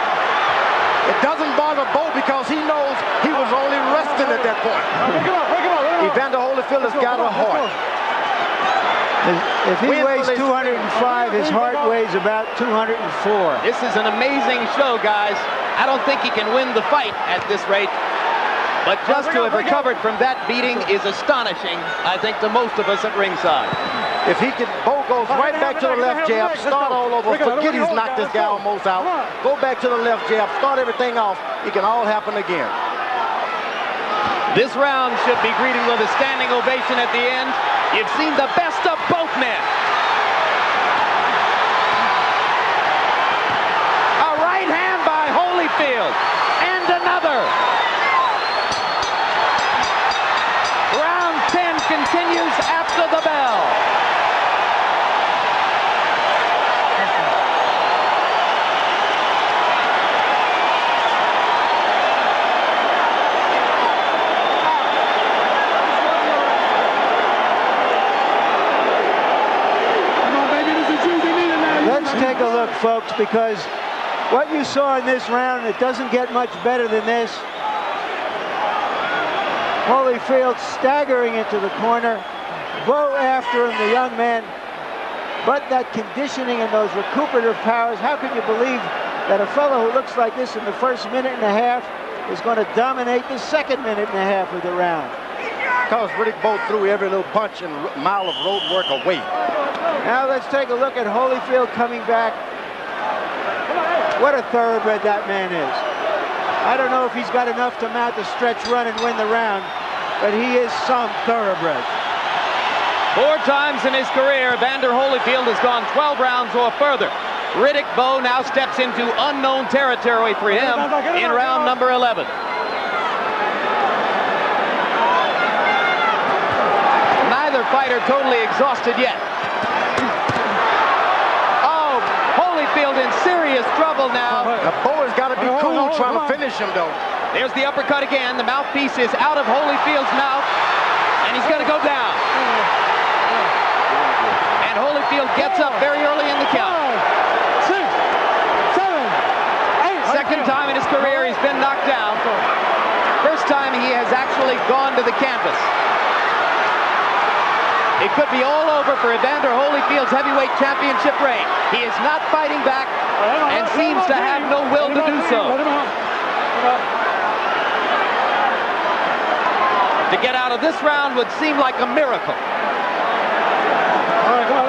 It doesn't bother Bowe because he knows he was only resting at that point. Evander Holyfield has got a heart. If he weighs 205, his heart weighs about 204. This is an amazing show, guys. I don't think he can win the fight at this rate. But just to have recovered from that beating is astonishing, I think, to most of us at ringside. If he can, Bowe goes right back to the left jab, start all over, forget he's knocked this guy almost out, go back to the left jab, start everything off, it can all happen again. This round should be greeted with a standing ovation at the end. You've seen the best of both men. A right hand by Holyfield, and another. Round 10 continues after the bell. Take a look, folks, because what you saw in this round, it doesn't get much better than this. Holyfield staggering into the corner. Bowe after him, the young man. But that conditioning and those recuperative powers, how can you believe that a fellow who looks like this in the first minute and a half is going to dominate the second minute and a half of the round? Because Riddeck Bowe threw every little punch and mile of road work away. Now let's take a look at Holyfield coming back. What a thoroughbred that man is. I don't know if he's got enough to mount the stretch run and win the round, but he is some thoroughbred. 4 times in his career, Evander Holyfield has gone 12 rounds or further. Riddeck Bowe now steps into unknown territory for him in round number 11. Neither fighter totally exhausted yet. Oh, Holyfield in serious trouble now. Bowe has got to be cool trying to finish him, though. There's the uppercut again. The mouthpiece is out of Holyfield's mouth, and he's going to go down. And Holyfield gets up very early in the count. 5, 6, 7, 8. Second time in his career he's been knocked down. First time he has actually gone to the canvas. It could be all over for Evander Holyfield's heavyweight championship reign. He is not fighting back and seems to have no will to do so. To get out of this round would seem like a miracle.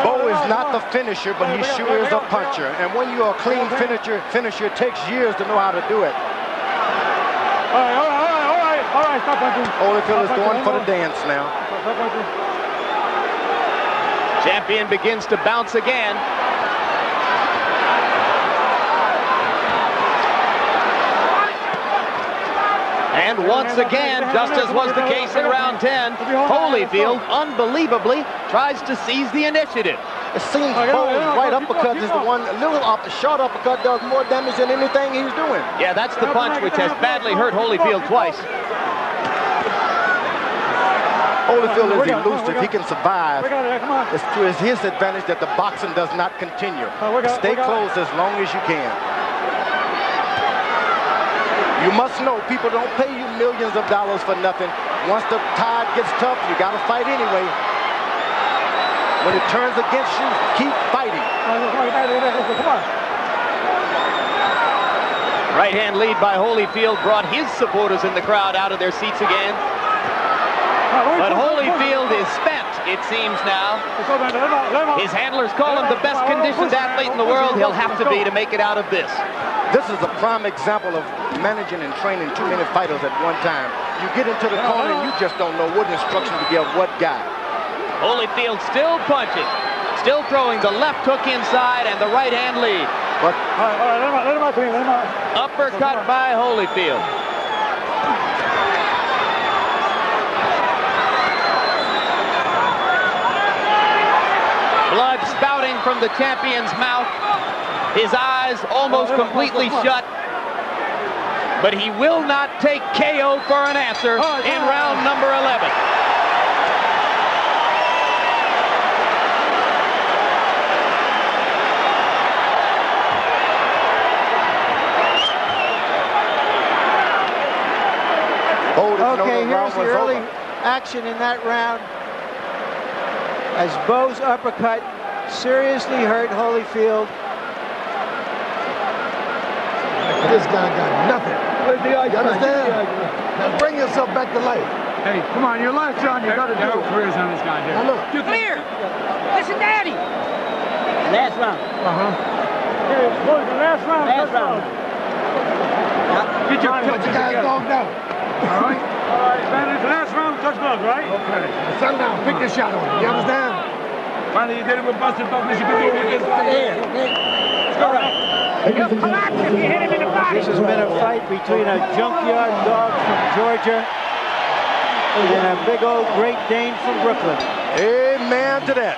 Bowe is not the finisher, but he sure is a puncher. And when you're a clean finisher, it takes years to know how to do it. All right, stop punching. Holyfield is going for the dance now. Champion begins to bounce again. And once again, just as was the case in round 10, Holyfield, unbelievably, tries to seize the initiative. It seems Bowe's right uppercut is the one, short uppercut does more damage than anything he's doing. Yeah, that's the punch which has badly hurt Holyfield twice. Holyfield is elusive. He can survive. It's to his advantage that the boxing does not continue. Stay close as long as you can. You must know people don't pay you millions of dollars for nothing. Once the tide gets tough, you got to fight anyway. When it turns against you, keep fighting. Right hand lead by Holyfield brought his supporters in the crowd out of their seats again. But Holyfield is spent, it seems now. His handlers call him the best conditioned athlete in the world. He'll have to be to make it out of this. This is a prime example of managing and training too many fighters at one time. You get into the corner and you just don't know what instruction to give what guy. Holyfield still punching, still throwing the left hook inside and the right hand lead. But uppercut by Holyfield. from the champion's mouth, his eyes almost completely shut. But he will not take KO for an answer in round number 11. Okay, here's the early action in that round as Bowe's uppercut seriously hurt Holyfield. This guy got nothing. You understand? Now bring yourself back to life. Hey, come on, your lights on. You got to do careers on this guy here. Now look. Come here. Listen, Daddy. Last round. Hey, boys, the last round. Last round. Get your Guys dogged out. All right, Evander, the last round, touch gloves, right? Okay. Settle down. Pick your shot on him. You understand? Finally, you did it with Buster Douglas. You can do it against Let's go, right? He'll collapse if you hit him in the body. This has been a fight between a junkyard dog from Georgia and a big old Great Dane from Brooklyn. Amen to that.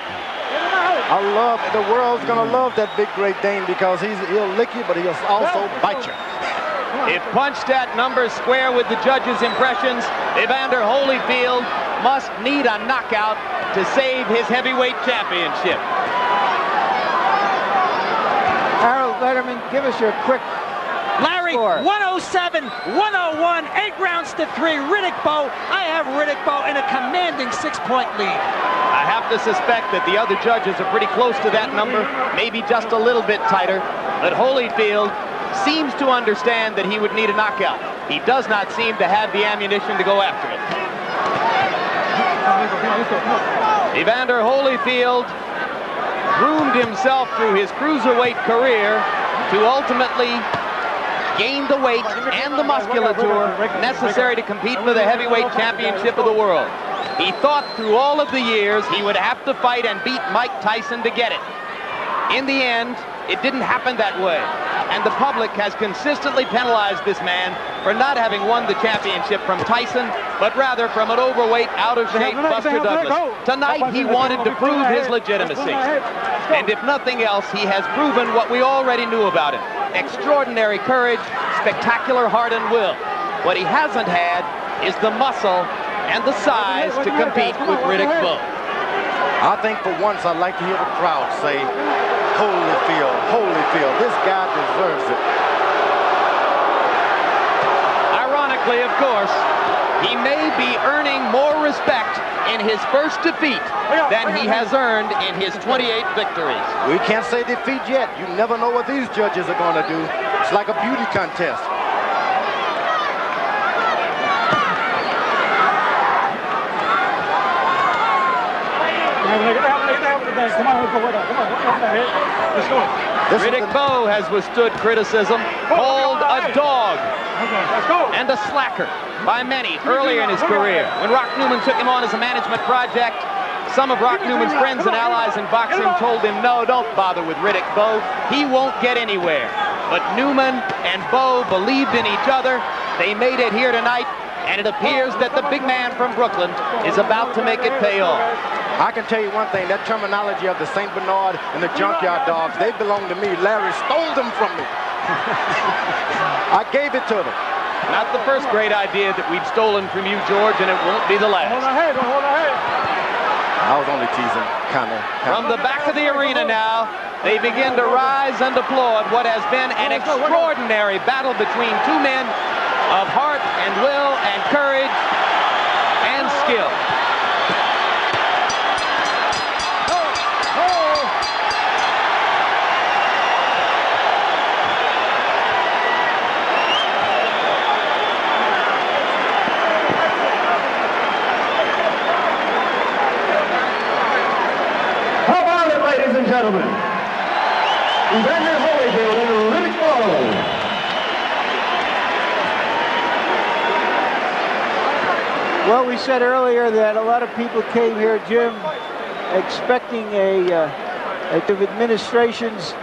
I love, the world's gonna love that big Great Dane because he'll lick you, but he'll also bite you. If punched at numbers square with the judges' impressions, Evander Holyfield must need a knockout to save his heavyweight championship. Harold Letterman, give us your quick Larry, score. 107, 101, 8 rounds to 3. Riddeck Bowe. I have Riddeck Bowe in a commanding 6-point lead. I have to suspect that the other judges are pretty close to that number, maybe just a little bit tighter, but Holyfield seems to understand that he would need a knockout. He does not seem to have the ammunition to go after it. Evander Holyfield groomed himself through his cruiserweight career to ultimately gain the weight and the musculature necessary to compete for the heavyweight championship of the world. He thought through all of the years he would have to fight and beat Mike Tyson to get it. In the end, it didn't happen that way. And the public has consistently penalized this man for not having won the championship from Tyson, but rather from an overweight, out-of-shape Buster Douglas. Tonight, he wanted to prove his legitimacy. And if nothing else, he has proven what we already knew about him. Extraordinary courage, spectacular heart and will. What he hasn't had is the muscle and the size to compete with Riddeck Bowe. I think for once I'd like to hear the crowd say, Holyfield, Holyfield, this guy deserves it. Ironically, of course, he may be earning more respect in his first defeat than he has earned in his 28 victories. We can't say defeat yet. You never know what these judges are going to do. It's like a beauty contest. Riddeck Bowe has withstood criticism, called a dog and a slacker by many earlier in his career. When Rock Newman took him on as a management project, some of Rock Newman's friends and allies in boxing told him, no, don't bother with Riddeck Bowe. He won't get anywhere. But Newman and Bowe believed in each other. They made it here tonight, and it appears that the big man from Brooklyn is about to make it pay off. I can tell you one thing, that terminology of the St. Bernard and the Junkyard Dogs, they belong to me. Larry stole them from me. I gave it to them. Not the first great idea that we've stolen from you, George, and it won't be the last. Hold ahead, hold ahead. I was only teasing, kind of. From the back of the arena now, they begin to rise and applaud what has been an extraordinary battle between two men of heart and will and courage and skill. How about it, ladies and gentlemen? Evander Holyfield and Riddeck Bowe. Well, we said earlier that a lot of people came here, Jim, expecting of administrations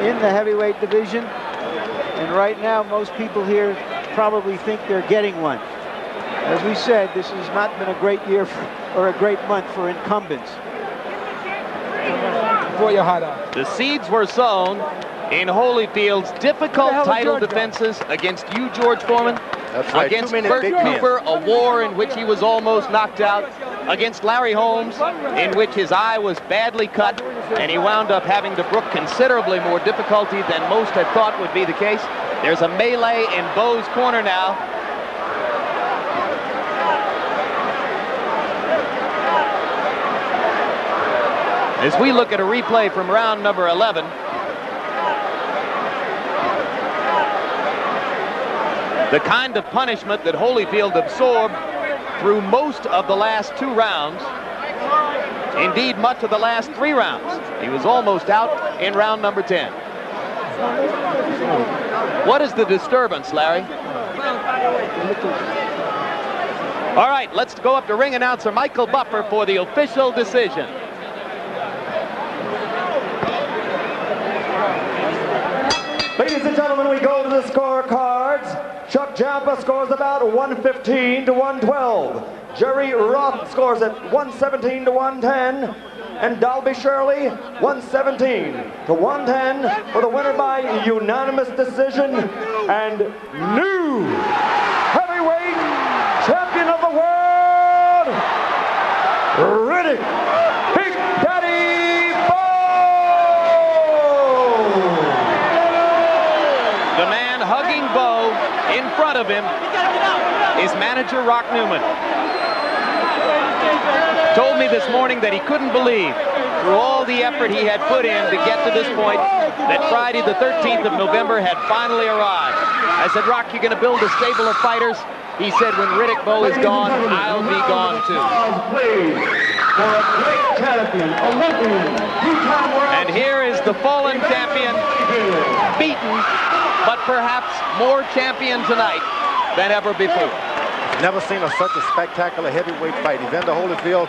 in the heavyweight division. And right now, most people here probably think they're getting one. As we said, this has not been a great year or a great month for incumbents. before you're hot out. The seeds were sown in Holyfield's difficult title defenses against you, George Foreman. That's right. Against Bert Cooper, a war in which he was almost knocked out. Against Larry Holmes, in which his eye was badly cut, and he wound up having to brook considerably more difficulty than most had thought would be the case. There's a melee in Bowe's corner now. As we look at a replay from round number 11, the kind of punishment that Holyfield absorbed through most of the last 2 rounds, indeed much of the last 3 rounds. He was almost out in round number 10. What is the disturbance, Larry? All right, let's go up to ring announcer Michael Buffer for the official decision. Ladies and gentlemen, we go to the scorecards. Chuck Jampa scores about 115 to 112. Jerry Roth scores at 117 to 110. And Dalby Shirley, 117 to 110 for the winner by unanimous decision and new heavyweight champion of the world, Riddeck Big Daddy Bowe. The man hugging Bowe in front of him is manager Rock Newman. Told me this morning that he couldn't believe, through all the effort he had put in to get to this point, that Friday the 13th of November had finally arrived. I said, Rock, you're going to build a stable of fighters? He said, when Riddeck Bowe is gone, I'll be gone too. And here is the fallen champion, beaten, but perhaps more champion tonight than ever before. Never seen such a spectacular heavyweight fight. Evander Holyfield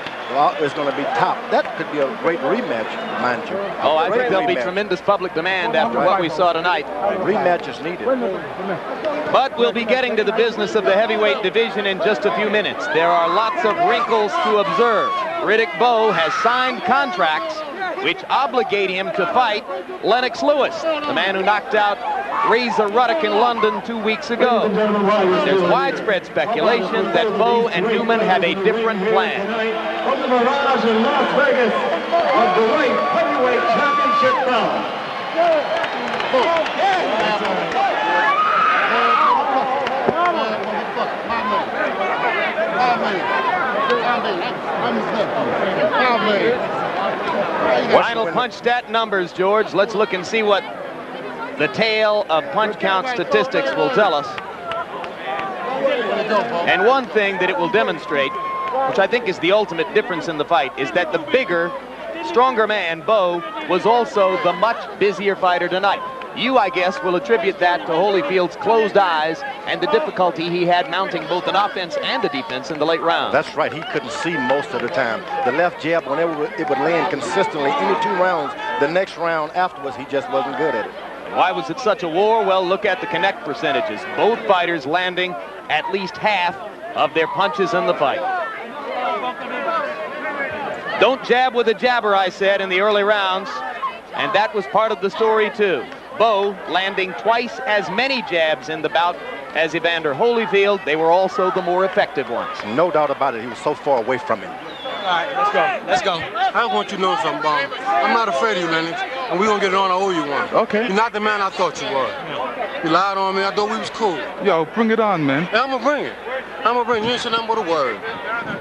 is going to be top. That could be a great rematch, mind you. Oh, I think there'll be tremendous public demand after what we saw tonight. Rematch is needed. But we'll be getting to the business of the heavyweight division in just a few minutes. There are lots of wrinkles to observe. Riddeck Bowe has signed contracts which obligate him to fight Lennox Lewis, the man who knocked out Razor Riddeck in London 2 weeks ago. There's widespread speculation that Bowe and Newman have a different plan. From the Mirage in Las Vegas of the Light Heavyweight Championship bout. Final punch stat numbers, George. Let's look and see what the tale of punch count statistics will tell us. And one thing that it will demonstrate, which I think is the ultimate difference in the fight, is that the bigger, stronger man, Bowe, was also the much busier fighter tonight. You, I guess, will attribute that to Holyfield's closed eyes and the difficulty he had mounting both an offense and a defense in the late rounds. That's right. He couldn't see most of the time. The left jab, whenever it would land consistently, any 2 rounds, the next round afterwards, he just wasn't good at it. Why was it such a war? Well, look at the connect percentages. Both fighters landing at least half of their punches in the fight. Don't jab with a jabber, I said in the early rounds, and that was part of the story too. Bowe landing twice as many jabs in the bout as Evander Holyfield. They were also the more effective ones. No doubt about it. He was so far away from him. All right, let's go. Let's go. I want you to know something, Bowe. I'm not afraid of you, Lennox, and we're going to get it on. I owe you one. Okay. You're not the man I thought you were. You lied on me. I thought we was cool. Yo, bring it on, man. Hey, I'm going to bring it. I'm going to bring it. You ain't said nothing but a word.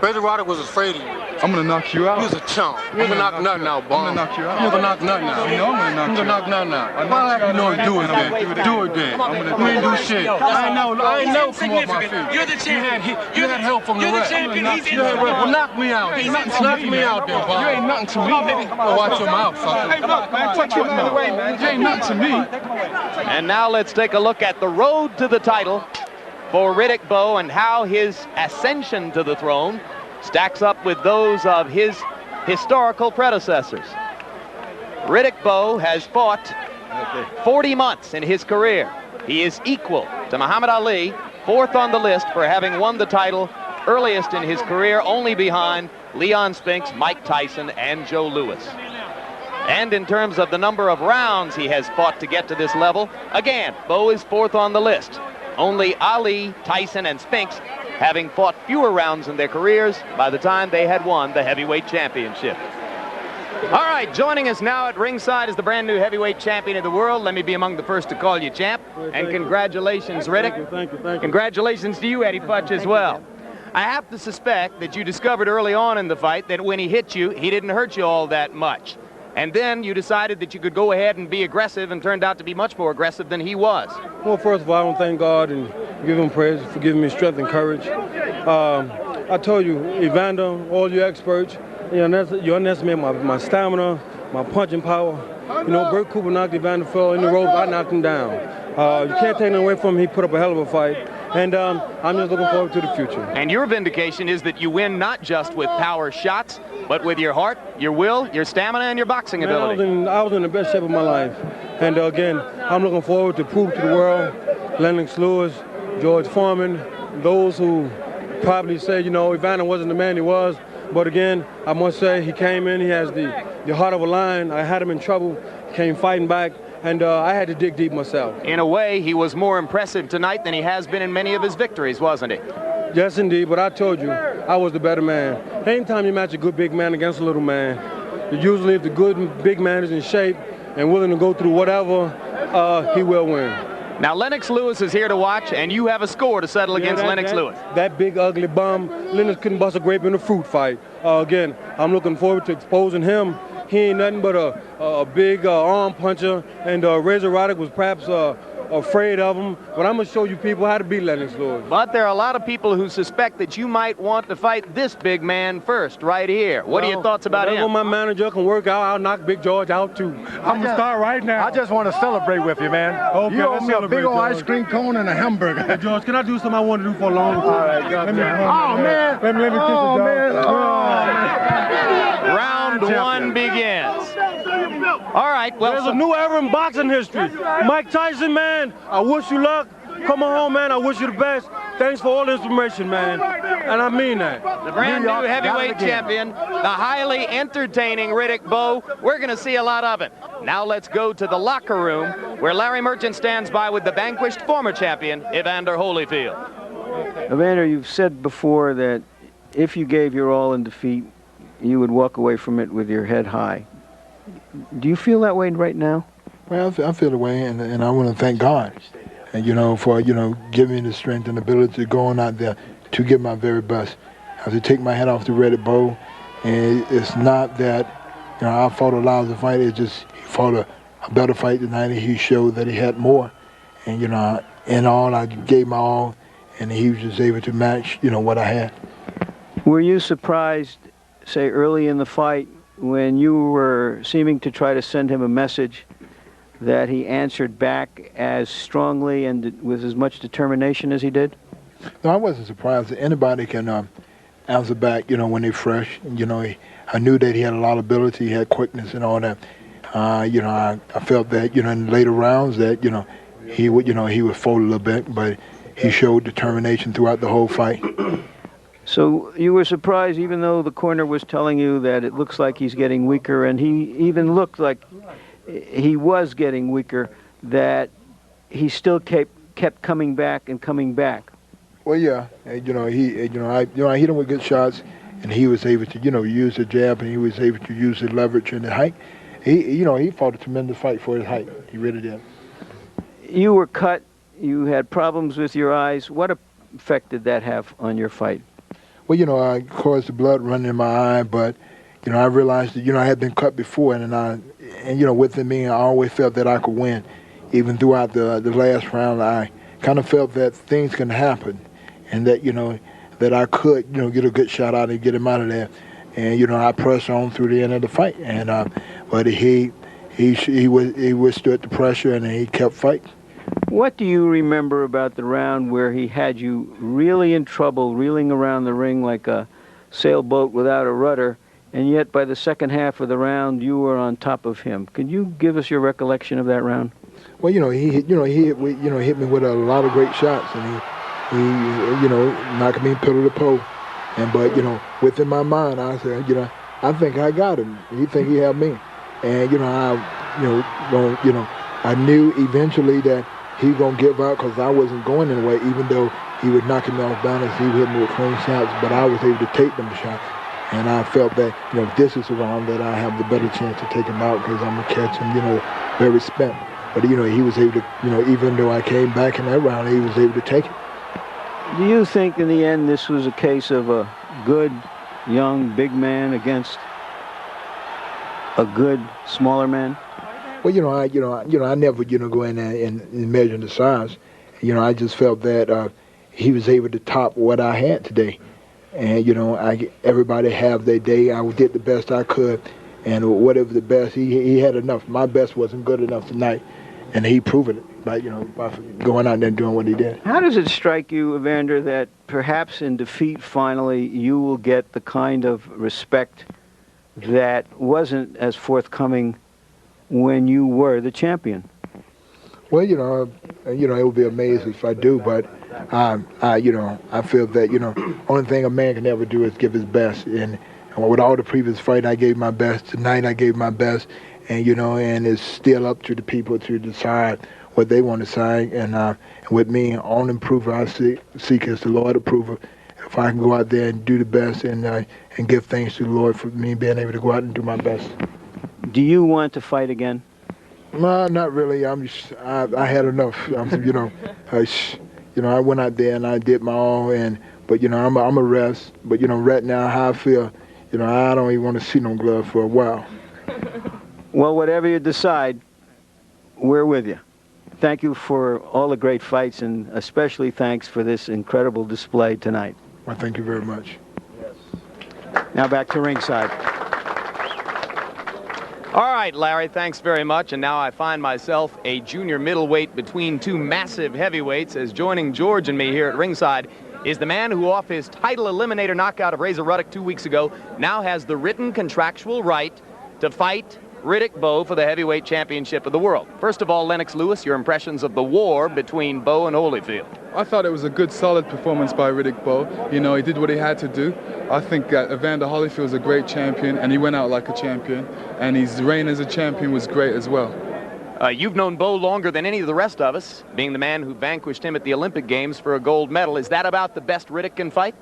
Razor Riddeck was afraid of you. I'm going to knock you out. You was a chump. You ain't going to knock nothing out, Bowe. I'm going to knock you out. You ain't going to knock nothing out. You know I'm going to knock you out. You knock nothing out. Why like you know you do it then? Do it then. You ain't do shit. I ain't never come off my feet. You're the champion. You had help from the ref. Well, knock me out. Knock me out there, Bowe. You ain't nothing to me. Watch your mouth, sucker. Hey, look, man, touch you another way, man. You ain't nothing to me. And now let's take a look at the road to the title for Riddeck Bowe and how his ascension to the throne stacks up with those of his historical predecessors. Riddeck Bowe has fought 40 months in his career. He is equal to Muhammad Ali, 4th on the list for having won the title earliest in his career, only behind Leon Spinks, Mike Tyson, and Joe Louis. And in terms of the number of rounds he has fought to get to this level, again, Bowe is 4th on the list. Only Ali, Tyson, and Spinks having fought fewer rounds in their careers by the time they had won the heavyweight championship. All right, joining us now at ringside is the brand new heavyweight champion of the world. Let me be among the first to call you champ. And congratulations, Riddeck. Thank you. Congratulations to you, Eddie Futch, as well. I have to suspect that you discovered early on in the fight that when he hit you, he didn't hurt you all that much. And then you decided that you could go ahead and be aggressive, and turned out to be much more aggressive than he was. Well, first of all, I want to thank God and give him praise for giving me strength and courage. I told you, Evander, all you experts, you underestimate my stamina, my punching power. You know, Bert Cooper knocked Evander fell in the ropes. I knocked him down. You can't take him away from him. He put up a hell of a fight. And I'm just looking forward to the future. And your vindication is that you win not just with power shots, but with your heart, your will, your stamina, and your boxing ability. I was in the best shape of my life. And again, I'm looking forward to prove to the world, Lennox Lewis, George Foreman, those who probably say, you know, Evander wasn't the man he was. But again, I must say he came in, he has the heart of a lion. I had him in trouble, came fighting back. And I had to dig deep myself. In a way, he was more impressive tonight than he has been in many of his victories, wasn't he? Yes, indeed. But I told you, I was the better man. Anytime you match a good big man against a little man, usually if the good big man is in shape and willing to go through whatever, he will win. Now, Lennox Lewis is here to watch, and you have a score to settle against Lennox Lewis. That big, ugly bum, Lennox couldn't bust a grape in a fruit fight. Again, I'm looking forward to exposing him. He ain't nothing but a big arm puncher, and Razor Riddeck was perhaps afraid of him. But I'm going to show you people how to beat Lennox Lewis. But there are a lot of people who suspect that you might want to fight this big man first, right here. What are your thoughts about him? My manager can work out, I'll knock Big George out, too. I'm going to start right now. I just want to celebrate with you, man. Okay, you owe me a big old ice cream cone and a hamburger. Hey, George, can I do something I want to do for a long time? All right, God damn. Let me kiss you, George. Round one begins. All right, well, there's a new era in boxing history. Mike Tyson, man, I wish you luck. Come on home, man. I wish you the best. Thanks for all the information, man. And I mean that. The brand new heavyweight champion, the highly entertaining Riddeck Bowe. We're going to see a lot of it. Now let's go to the locker room where Larry Merchant stands by with the vanquished former champion, Evander Holyfield. Evander, you've said before that if you gave your all in defeat, you would walk away from it with your head high. Do you feel that way right now? Well, I feel the way, and I want to thank God, and for giving me the strength and ability to go on out there to give my very best. I have to take my hat off to Riddeck Bowe, and it's not that I fought a lousy fight. It's just he fought a better fight tonight, and he showed that he had more. And in all, I gave my all, and he was just able to match what I had. Were you surprised, say early in the fight, when you were seeming to try to send him a message, that he answered back as strongly and with as much determination as he did? No, I wasn't surprised. Anybody can answer back, when they're fresh. I knew that he had a lot of ability, he had quickness and all that. I felt that, in later rounds that, he would fold a little bit, but he showed determination throughout the whole fight. So you were surprised, even though the corner was telling you that it looks like he's getting weaker, and he even looked like he was getting weaker, that he still kept coming back and coming back. Well, yeah, I hit him with good shots, and he was able to, use the jab, and he was able to use the leverage and the height. He fought a tremendous fight for his height. He really did. You were cut. You had problems with your eyes. What effect did that have on your fight? Well, I caused the blood running in my eye, but, I realized that, I had been cut before, and within me, I always felt that I could win. Even throughout the last round, I kind of felt that things can happen, and that, that I could, get a good shot out and get him out of there. And, I pressed on through the end of the fight, and but he withstood the pressure, and he kept fighting. What do you remember about the round where he had you really in trouble, reeling around the ring like a sailboat without a rudder, and yet by the second half of the round you were on top of him? Could you give us your recollection of that round? Well, he hit me with a lot of great shots, and he knocked me pillar to post. But within my mind, I said, I think I got him. He think he had me. And I knew eventually that he was gonna give up because I wasn't going anywhere, even though he was knocking me off balance. He hit me with clean shots, but I was able to take them shots. And I felt that, this is the round that I have the better chance to take him out because I'm gonna catch him, very spent. But he was able to, even though I came back in that round, he was able to take it. Do you think in the end this was a case of a good, young, big man against a good, smaller man? Well, I never, go in there and measure the size. I just felt that he was able to top what I had today. And, everybody have their day. I did the best I could. And whatever the best, he had enough. My best wasn't good enough tonight. And he proved it by going out there and doing what he did. How does it strike you, Evander, that perhaps in defeat finally you will get the kind of respect that wasn't as forthcoming when you were the champion? Well, it would be amazing if I do, but I feel that, only thing a man can ever do is give his best. And with all the previous fight, I gave my best. Tonight, I gave my best. And, and it's still up to the people to decide what they want to say. And with me, only improver I seek is the Lord approval. If I can go out there and do the best and give thanks to the Lord for me being able to go out and do my best. Do you want to fight again? No, not really. I had enough. I went out there and I did my all. But I'm a rest. But right now how I feel, I don't even want to see no glove for a while. Well, whatever you decide, we're with you. Thank you for all the great fights, and especially thanks for this incredible display tonight. Well, thank you very much. Yes. Now back to ringside. All right, Larry, thanks very much. And now I find myself a junior middleweight between two massive heavyweights, as joining George and me here at ringside is the man who, off his title eliminator knockout of Razor Ruddeck 2 weeks ago, now has the written contractual right to fight Riddeck Bowe for the heavyweight championship of the world. First of all, Lennox Lewis, your impressions of the war between Bowe and Holyfield. I thought it was a good, solid performance by Riddeck Bowe. He did what he had to do. I think Evander Holyfield is a great champion, and he went out like a champion. And his reign as a champion was great as well. You've known Bowe longer than any of the rest of us, being the man who vanquished him at the Olympic Games for a gold medal. Is that about the best Riddeck can fight?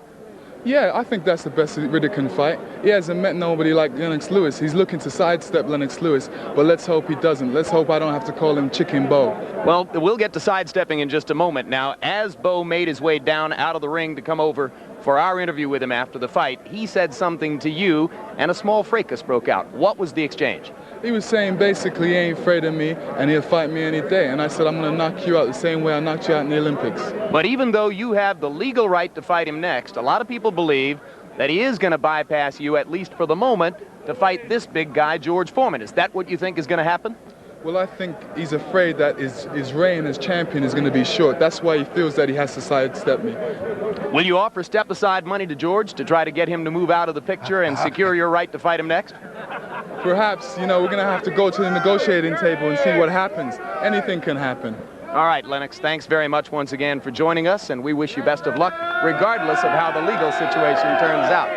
Yeah, I think that's the best Riddeck can fight. He hasn't met nobody like Lennox Lewis. He's looking to sidestep Lennox Lewis, but let's hope he doesn't. Let's hope I don't have to call him Chicken Bowe. Well, we'll get to sidestepping in just a moment. Now, as Bowe made his way down out of the ring to come over for our interview with him after the fight, he said something to you, and a small fracas broke out. What was the exchange? He was saying basically he ain't afraid of me and he'll fight me any day. And I said, I'm going to knock you out the same way I knocked you out in the Olympics. But even though you have the legal right to fight him next, a lot of people believe that he is going to bypass you, at least for the moment, to fight this big guy, George Foreman. Is that what you think is going to happen? Well, I think he's afraid that his reign as champion is going to be short. That's why he feels that he has to sidestep me. Will you offer step-aside money to George to try to get him to move out of the picture and secure your right to fight him next? Perhaps, we're going to have to go to the negotiating table and see what happens. Anything can happen. All right, Lennox, thanks very much once again for joining us, and we wish you best of luck, regardless of how the legal situation turns out.